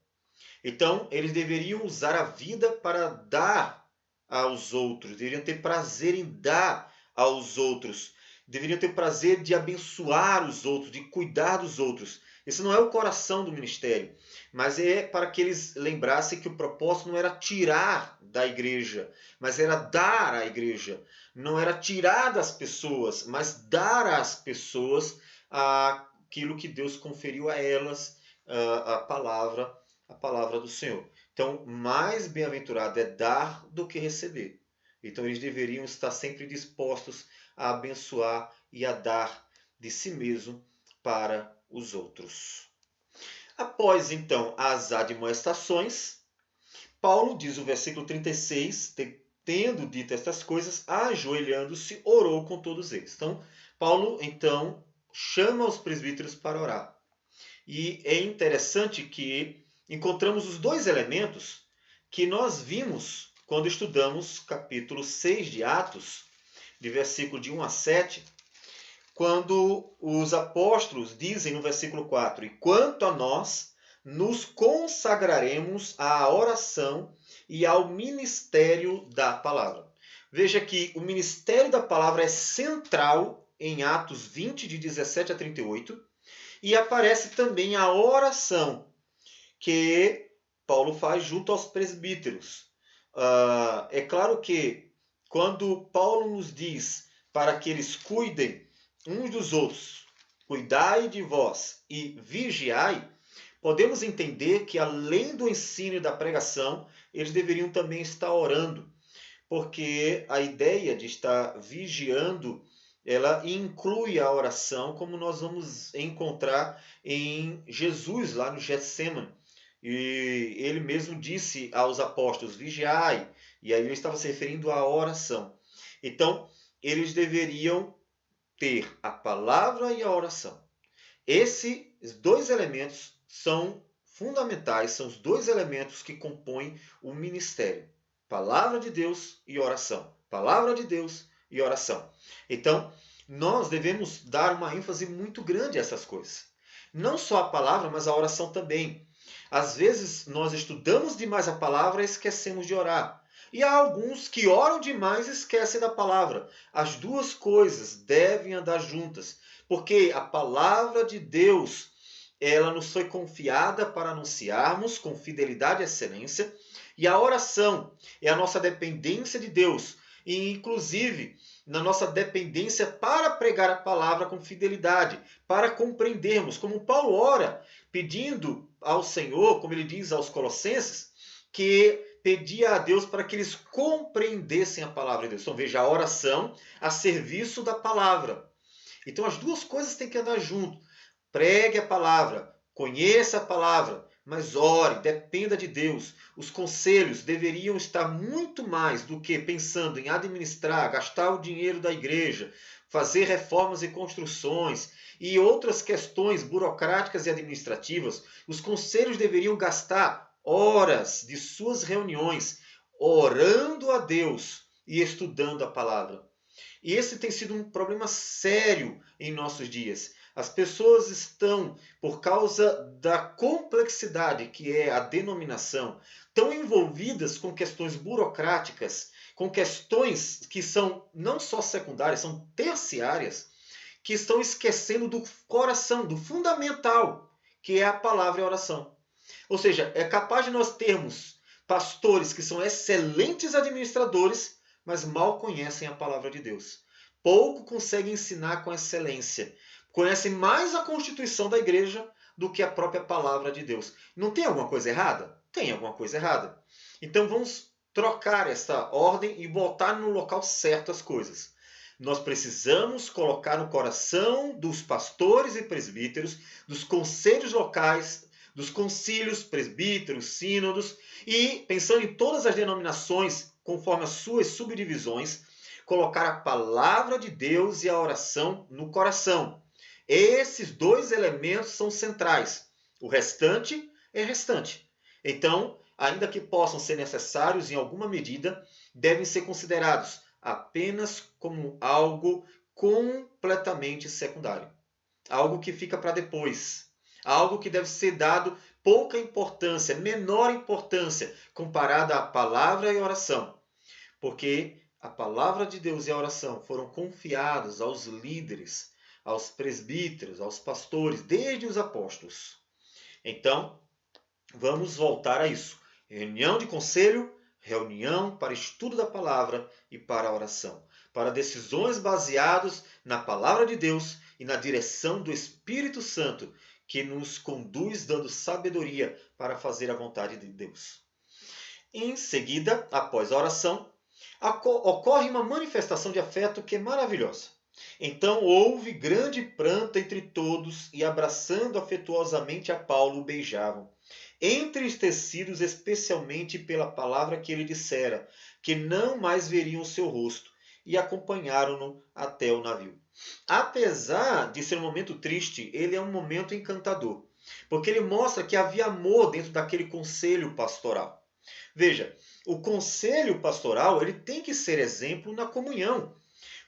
Então, eles deveriam usar a vida para dar aos outros, deveriam ter prazer em dar aos outros, deveriam ter prazer de abençoar os outros, de cuidar dos outros. Esse não é o coração do ministério, mas é para que eles lembrassem que o propósito não era tirar da igreja, mas era dar à igreja. Não era tirar das pessoas, mas dar às pessoas aquilo que Deus conferiu a elas, a palavra do Senhor. Então, mais bem-aventurado é dar do que receber. Então, eles deveriam estar sempre dispostos a abençoar e a dar de si mesmo para os outros. Após, então, as admoestações, Paulo diz no versículo 36, tendo dito estas coisas, ajoelhando-se, orou com todos eles. Então, Paulo, então, chama os presbíteros para orar. E é interessante que encontramos os dois elementos que nós vimos quando estudamos capítulo 6 de Atos, de versículo de 1 a 7, quando os apóstolos dizem no versículo 4, e quanto a nós, nos consagraremos à oração e ao ministério da palavra. Veja que o ministério da palavra é central em Atos 20, de 17 a 38, e aparece também a oração que Paulo faz junto aos presbíteros. É claro que quando Paulo nos diz para que eles cuidem uns dos outros, cuidai de vós e vigiai, podemos entender que além do ensino e da pregação, eles deveriam também estar orando, porque a ideia de estar vigiando, ela inclui a oração, como nós vamos encontrar em Jesus lá no Getsêmani. E ele mesmo disse aos apóstolos, vigiai, e aí ele estava se referindo à oração. Então, eles deveriam ter a palavra e a oração. Esses dois elementos são fundamentais, são os dois elementos que compõem o ministério. Palavra de Deus e oração. Palavra de Deus e oração. Então, nós devemos dar uma ênfase muito grande a essas coisas. Não só a palavra, mas a oração também. Às vezes, nós estudamos demais a palavra e esquecemos de orar. E há alguns que oram demais e esquecem da palavra. As duas coisas devem andar juntas, porque a palavra de Deus, ela nos foi confiada para anunciarmos com fidelidade e excelência, e a oração é a nossa dependência de Deus, e inclusive na nossa dependência para pregar a palavra com fidelidade, para compreendermos, como Paulo ora, pedindo ao Senhor, como ele diz aos Colossenses, que pedia a Deus para que eles compreendessem a palavra de Deus. Então veja, a oração a serviço da palavra. Então as duas coisas têm que andar junto. Pregue a palavra, conheça a palavra, mas ore, dependa de Deus. Os conselhos deveriam estar muito mais do que pensando em administrar, gastar o dinheiro da igreja, fazer reformas e construções e outras questões burocráticas e administrativas. Os conselhos deveriam gastar horas de suas reuniões orando a Deus e estudando a palavra. E esse tem sido um problema sério em nossos dias. As pessoas estão, por causa da complexidade que é a denominação, tão envolvidas com questões burocráticas, com questões que são não só secundárias, são terciárias, que estão esquecendo do coração, do fundamental, que é a palavra e a oração. Ou seja, é capaz de nós termos pastores que são excelentes administradores, mas mal conhecem a palavra de Deus. Pouco conseguem ensinar com excelência. Conhecem mais a constituição da igreja do que a própria palavra de Deus. Não tem alguma coisa errada? Tem alguma coisa errada. Então vamos trocar essa ordem e botar no local certo as coisas. Nós precisamos colocar no coração dos pastores e presbíteros, dos conselhos locais, dos concílios, presbíteros, sínodos, e pensando em todas as denominações, conforme as suas subdivisões, colocar a palavra de Deus e a oração no coração. Esses dois elementos são centrais. O restante é restante. Então, ainda que possam ser necessários em alguma medida, devem ser considerados apenas como algo completamente secundário. Algo que fica para depois. Algo que deve ser dado pouca importância, menor importância, comparada à palavra e à oração. Porque a palavra de Deus e a oração foram confiados aos líderes, aos presbíteros, aos pastores, desde os apóstolos. Então, vamos voltar a isso. Reunião de conselho, reunião para estudo da palavra e para a oração. Para decisões baseadas na palavra de Deus e na direção do Espírito Santo, que nos conduz dando sabedoria para fazer a vontade de Deus. Em seguida, após a oração, ocorre uma manifestação de afeto que é maravilhosa. Então houve grande pranto entre todos e, abraçando afetuosamente a Paulo, o beijavam, entristecidos especialmente pela palavra que ele dissera, que não mais veriam o seu rosto, e acompanharam-no até o navio. Apesar de ser um momento triste, ele é um momento encantador, porque ele mostra que havia amor dentro daquele conselho pastoral. Veja, o conselho pastoral ele tem que ser exemplo na comunhão.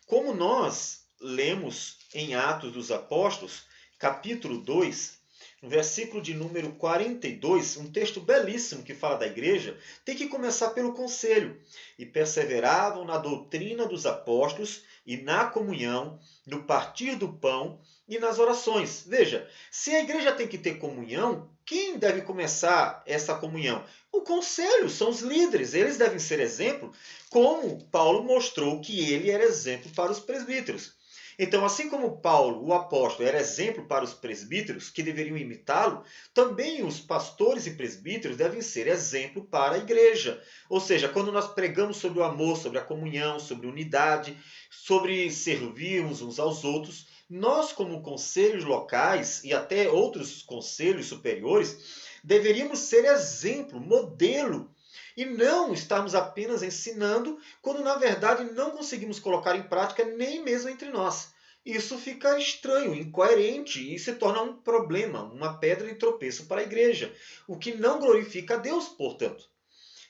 Como nós lemos em Atos dos Apóstolos, capítulo 2, no versículo de número 42, um texto belíssimo que fala da igreja, tem que começar pelo conselho. E perseveravam na doutrina dos apóstolos e na comunhão, no partir do pão e nas orações. Veja, se a igreja tem que ter comunhão, quem deve começar essa comunhão? O conselho, são os líderes, eles devem ser exemplo, como Paulo mostrou que ele era exemplo para os presbíteros. Então, assim como Paulo, o apóstolo, era exemplo para os presbíteros que deveriam imitá-lo, também os pastores e presbíteros devem ser exemplo para a igreja. Ou seja, quando nós pregamos sobre o amor, sobre a comunhão, sobre unidade, sobre servirmos uns aos outros, nós, como conselhos locais e até outros conselhos superiores, deveríamos ser exemplo, modelo, e não estarmos apenas ensinando, quando na verdade não conseguimos colocar em prática nem mesmo entre nós. Isso fica estranho, incoerente e se torna um problema, uma pedra de tropeço para a igreja, o que não glorifica a Deus, portanto.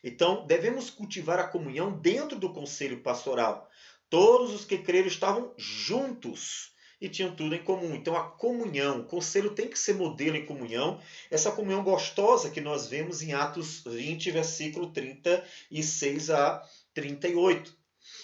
Então, devemos cultivar a comunhão dentro do conselho pastoral. Todos os que creram estavam juntos e tinham tudo em comum. Então, a comunhão, o conselho tem que ser modelo em comunhão. Essa comunhão gostosa que nós vemos em Atos 20, versículo 36 a 38.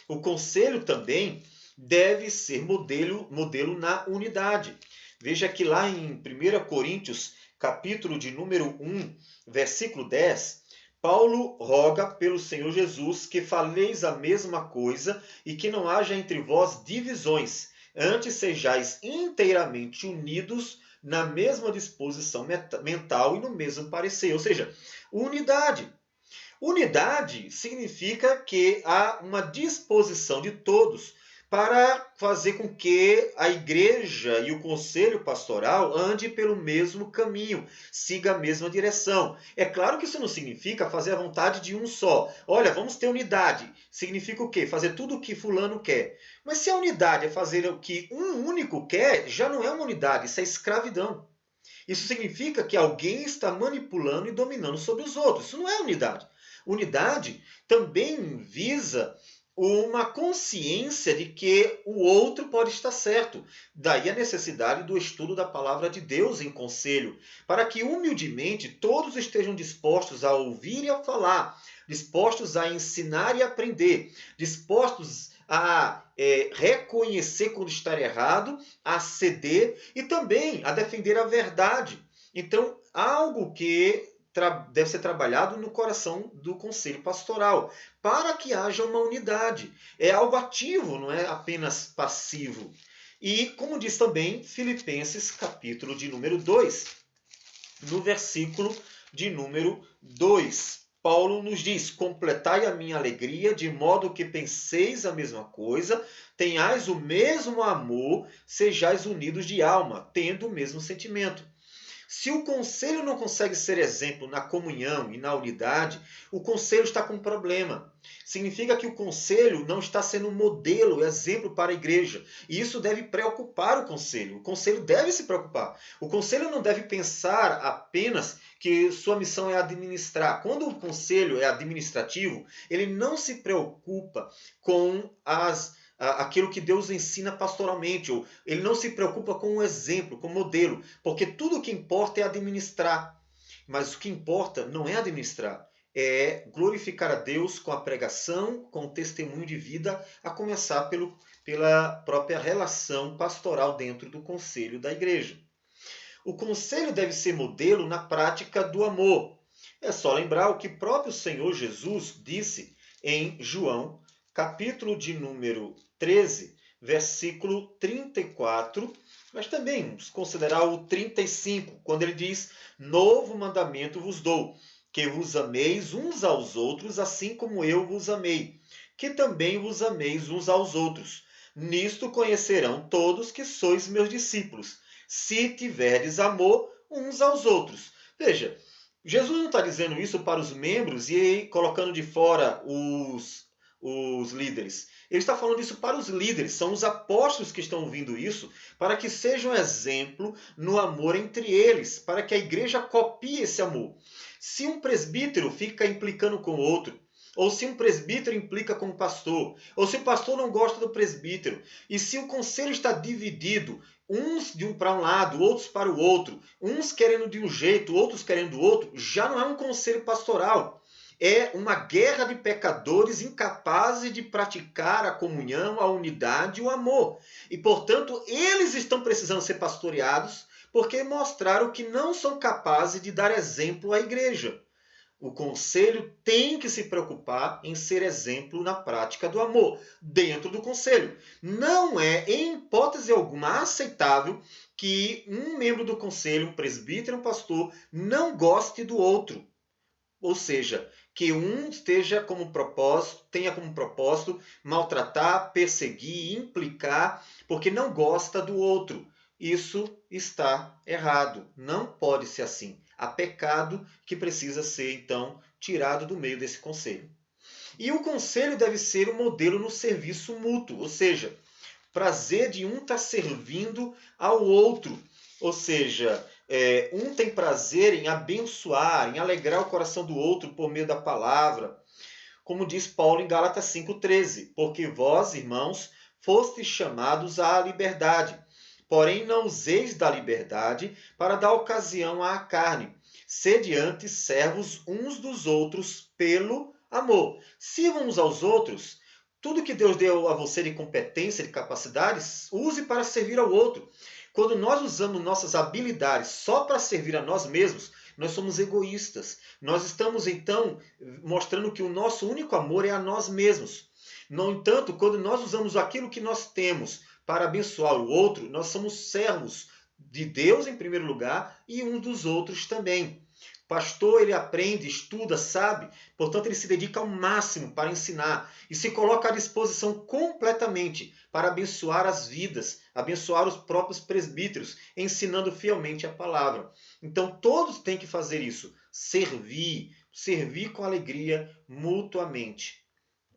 O conselho também deve ser modelo na unidade. Veja que lá em 1 Coríntios, capítulo de número 1, versículo 10, Paulo roga pelo Senhor Jesus que faleis a mesma coisa e que não haja entre vós divisões, antes sejais inteiramente unidos na mesma disposição mental e no mesmo parecer. Ou seja, unidade. Unidade significa que há uma disposição de todos para fazer com que a igreja e o conselho pastoral ande pelo mesmo caminho, siga a mesma direção. É claro que isso não significa fazer a vontade de um só. Olha, vamos ter unidade. Significa o quê? Fazer tudo o que fulano quer. Mas se a unidade é fazer o que um único quer, já não é uma unidade, isso é escravidão. Isso significa que alguém está manipulando e dominando sobre os outros. Isso não é unidade. Unidade também visa uma consciência de que o outro pode estar certo. Daí a necessidade do estudo da palavra de Deus em conselho, para que humildemente todos estejam dispostos a ouvir e a falar, dispostos a ensinar e aprender, dispostos a reconhecer quando está errado, a ceder e também a defender a verdade. Então, algo que deve ser trabalhado no coração do conselho pastoral, para que haja uma unidade. É algo ativo, não é apenas passivo. E, como diz também Filipenses, capítulo de número 2, no versículo de número 2, Paulo nos diz: completai a minha alegria, de modo que penseis a mesma coisa, tenhais o mesmo amor, sejais unidos de alma, tendo o mesmo sentimento. Se o conselho não consegue ser exemplo na comunhão e na unidade, o conselho está com um problema. Significa que o conselho não está sendo um modelo, exemplo para a igreja. E isso deve preocupar o conselho. O conselho deve se preocupar. O conselho não deve pensar apenas que sua missão é administrar. Quando o conselho é administrativo, ele não se preocupa com aquilo que Deus ensina pastoralmente, ou ele não se preocupa com o exemplo, com o modelo, porque tudo o que importa é administrar. Mas o que importa não é administrar, é glorificar a Deus com a pregação, com o testemunho de vida, a começar pela própria relação pastoral dentro do conselho da igreja. O conselho deve ser modelo na prática do amor. É só lembrar o que o próprio Senhor Jesus disse em João, capítulo de número 13, versículo 34, mas também vamos considerar o 35, quando ele diz: novo mandamento vos dou, que vos ameis uns aos outros, assim como eu vos amei, que também vos ameis uns aos outros. Nisto conhecerão todos que sois meus discípulos, se tiverdes amor uns aos outros. Veja, Jesus não está dizendo isso para os membros e colocando de fora os líderes. Ele está falando isso para os líderes, são os apóstolos que estão ouvindo isso, para que seja um exemplo no amor entre eles, para que a igreja copie esse amor. Se um presbítero fica implicando com o outro, ou se um presbítero implica com o pastor, ou se o pastor não gosta do presbítero, e se o conselho está dividido, uns para um lado, outros para o outro, uns querendo de um jeito, outros querendo do outro, já não é um conselho pastoral. É uma guerra de pecadores incapazes de praticar a comunhão, a unidade e o amor. E, portanto, eles estão precisando ser pastoreados porque mostraram que não são capazes de dar exemplo à igreja. O conselho tem que se preocupar em ser exemplo na prática do amor, dentro do conselho. Não é, em hipótese alguma, aceitável que um membro do conselho, um presbítero, um pastor, não goste do outro. Ou seja, que um tenha como propósito maltratar, perseguir, implicar, porque não gosta do outro. Isso está errado. Não pode ser assim. Há pecado que precisa ser, então, tirado do meio desse conselho. E o conselho deve ser um modelo no serviço mútuo, ou seja, prazer de um estar servindo ao outro. Ou seja, Um tem prazer em abençoar, em alegrar o coração do outro por meio da palavra. Como diz Paulo em Gálatas 5,13, porque vós, irmãos, fostes chamados à liberdade, porém não useis da liberdade para dar ocasião à carne. Sede antes servos uns dos outros pelo amor. Sirvam uns aos outros. Tudo que Deus deu a você de competência, de capacidades, use para servir ao outro. Quando nós usamos nossas habilidades só para servir a nós mesmos, nós somos egoístas. Nós estamos, então, mostrando que o nosso único amor é a nós mesmos. No entanto, quando nós usamos aquilo que nós temos para abençoar o outro, nós somos servos de Deus em primeiro lugar e uns dos outros também. O pastor, ele aprende, estuda, sabe, portanto ele se dedica ao máximo para ensinar e se coloca à disposição completamente para abençoar as vidas, abençoar os próprios presbíteros, ensinando fielmente a palavra. Então todos têm que fazer isso, servir com alegria mutuamente.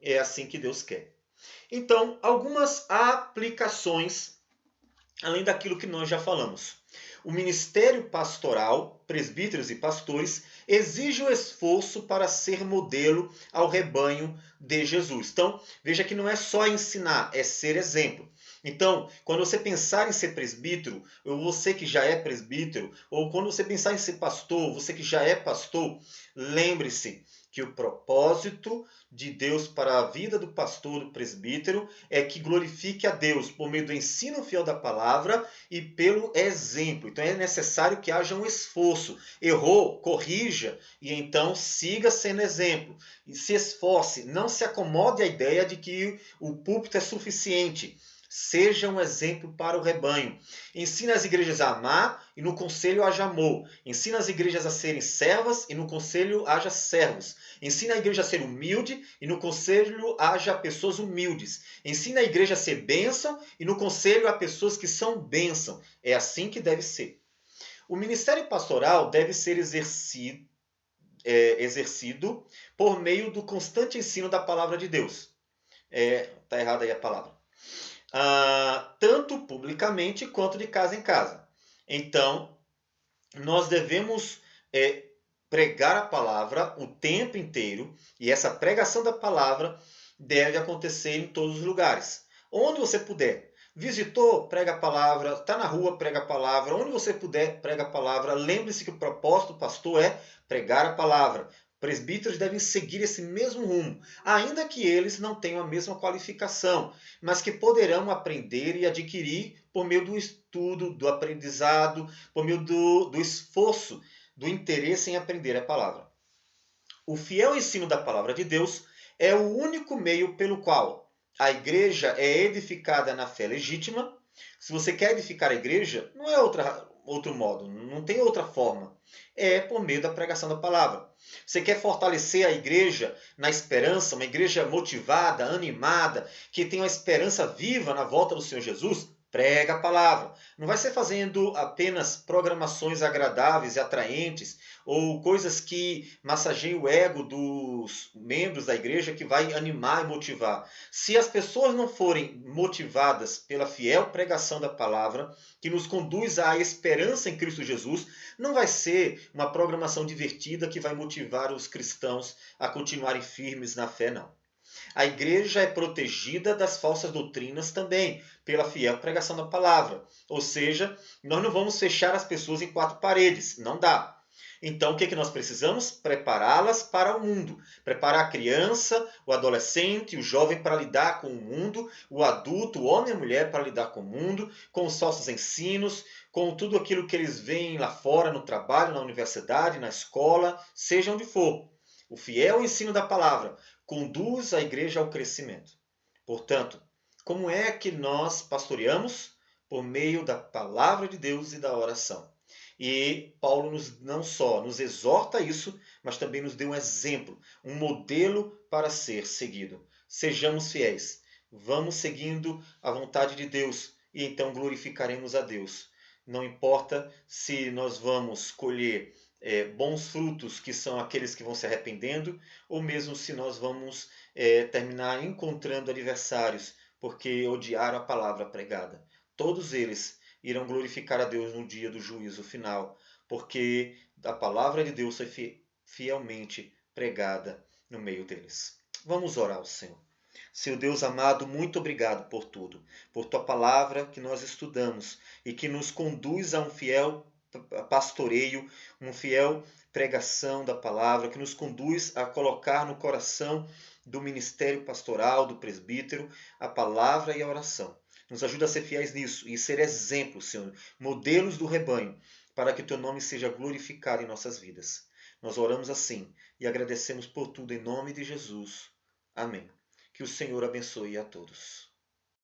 É assim que Deus quer. Então, algumas aplicações, além daquilo que nós já falamos. O ministério pastoral, presbíteros e pastores, exige o esforço para ser modelo ao rebanho de Jesus. Então, veja que não é só ensinar, é ser exemplo. Então, quando você pensar em ser presbítero, ou você que já é presbítero, ou quando você pensar em ser pastor, você que já é pastor, lembre-se que o propósito de Deus para a vida do pastor, do presbítero, é que glorifique a Deus por meio do ensino fiel da palavra e pelo exemplo. Então é necessário que haja um esforço. Errou, corrija e então siga sendo exemplo. E se esforce, não se acomode à ideia de que o púlpito é suficiente. Seja um exemplo para o rebanho. Ensina as igrejas a amar e no conselho haja amor. Ensina as igrejas a serem servas e no conselho haja servos. Ensina a igreja a ser humilde e no conselho haja pessoas humildes. Ensina a igreja a ser bênção e no conselho há pessoas que são bênção. É assim que deve ser. O ministério pastoral deve ser exercido por meio do constante ensino da palavra de Deus. Está errada aí a palavra. Tanto publicamente quanto de casa em casa. Então, nós devemos pregar a palavra o tempo inteiro e essa pregação da palavra deve acontecer em todos os lugares. Onde você puder. Visitou, prega a palavra. Está na rua, prega a palavra. Onde você puder, prega a palavra. Lembre-se que o propósito do pastor é pregar a palavra. Presbíteros devem seguir esse mesmo rumo, ainda que eles não tenham a mesma qualificação, mas que poderão aprender e adquirir por meio do estudo, do aprendizado, por meio do esforço, do interesse em aprender a palavra. O fiel ensino da palavra de Deus é o único meio pelo qual a igreja é edificada na fé legítima. Se você quer edificar a igreja, não é outro modo, não tem outra forma. É por meio da pregação da palavra. Você quer fortalecer a igreja na esperança, uma igreja motivada, animada, que tem uma esperança viva na volta do Senhor Jesus? Prega a palavra. Não vai ser fazendo apenas programações agradáveis e atraentes ou coisas que massageiem o ego dos membros da igreja que vai animar e motivar. Se as pessoas não forem motivadas pela fiel pregação da palavra, que nos conduz à esperança em Cristo Jesus, não vai ser uma programação divertida que vai motivar os cristãos a continuarem firmes na fé, não. A igreja é protegida das falsas doutrinas também, pela fiel pregação da palavra. Ou seja, nós não vamos fechar as pessoas em quatro paredes, não dá. Então, o que nós precisamos? Prepará-las para o mundo. Preparar a criança, o adolescente, o jovem para lidar com o mundo, o adulto, o homem e a mulher para lidar com o mundo, com os falsos ensinos, com tudo aquilo que eles veem lá fora, no trabalho, na universidade, na escola, seja onde for. O fiel ensino da palavra conduz a igreja ao crescimento. Portanto, como é que nós pastoreamos? Por meio da palavra de Deus e da oração. E Paulo não só nos exorta a isso, mas também nos deu um exemplo, um modelo para ser seguido. Sejamos fiéis, vamos seguindo a vontade de Deus e então glorificaremos a Deus. Não importa se nós vamos colher bons frutos, que são aqueles que vão se arrependendo, ou mesmo se nós vamos terminar encontrando adversários, porque odiaram a palavra pregada. Todos eles irão glorificar a Deus no dia do juízo final, porque a palavra de Deus foi fielmente pregada no meio deles. Vamos orar ao Senhor. Seu Deus amado, muito obrigado por tudo, por tua palavra que nós estudamos e que nos conduz a um fiel pastoreio, uma fiel pregação da palavra, que nos conduz a colocar no coração do ministério pastoral, do presbítero, a palavra e a oração. Nos ajuda a ser fiéis nisso e ser exemplos, Senhor, modelos do rebanho, para que teu nome seja glorificado em nossas vidas. Nós oramos assim e agradecemos por tudo em nome de Jesus. Amém. Que o Senhor abençoe a todos.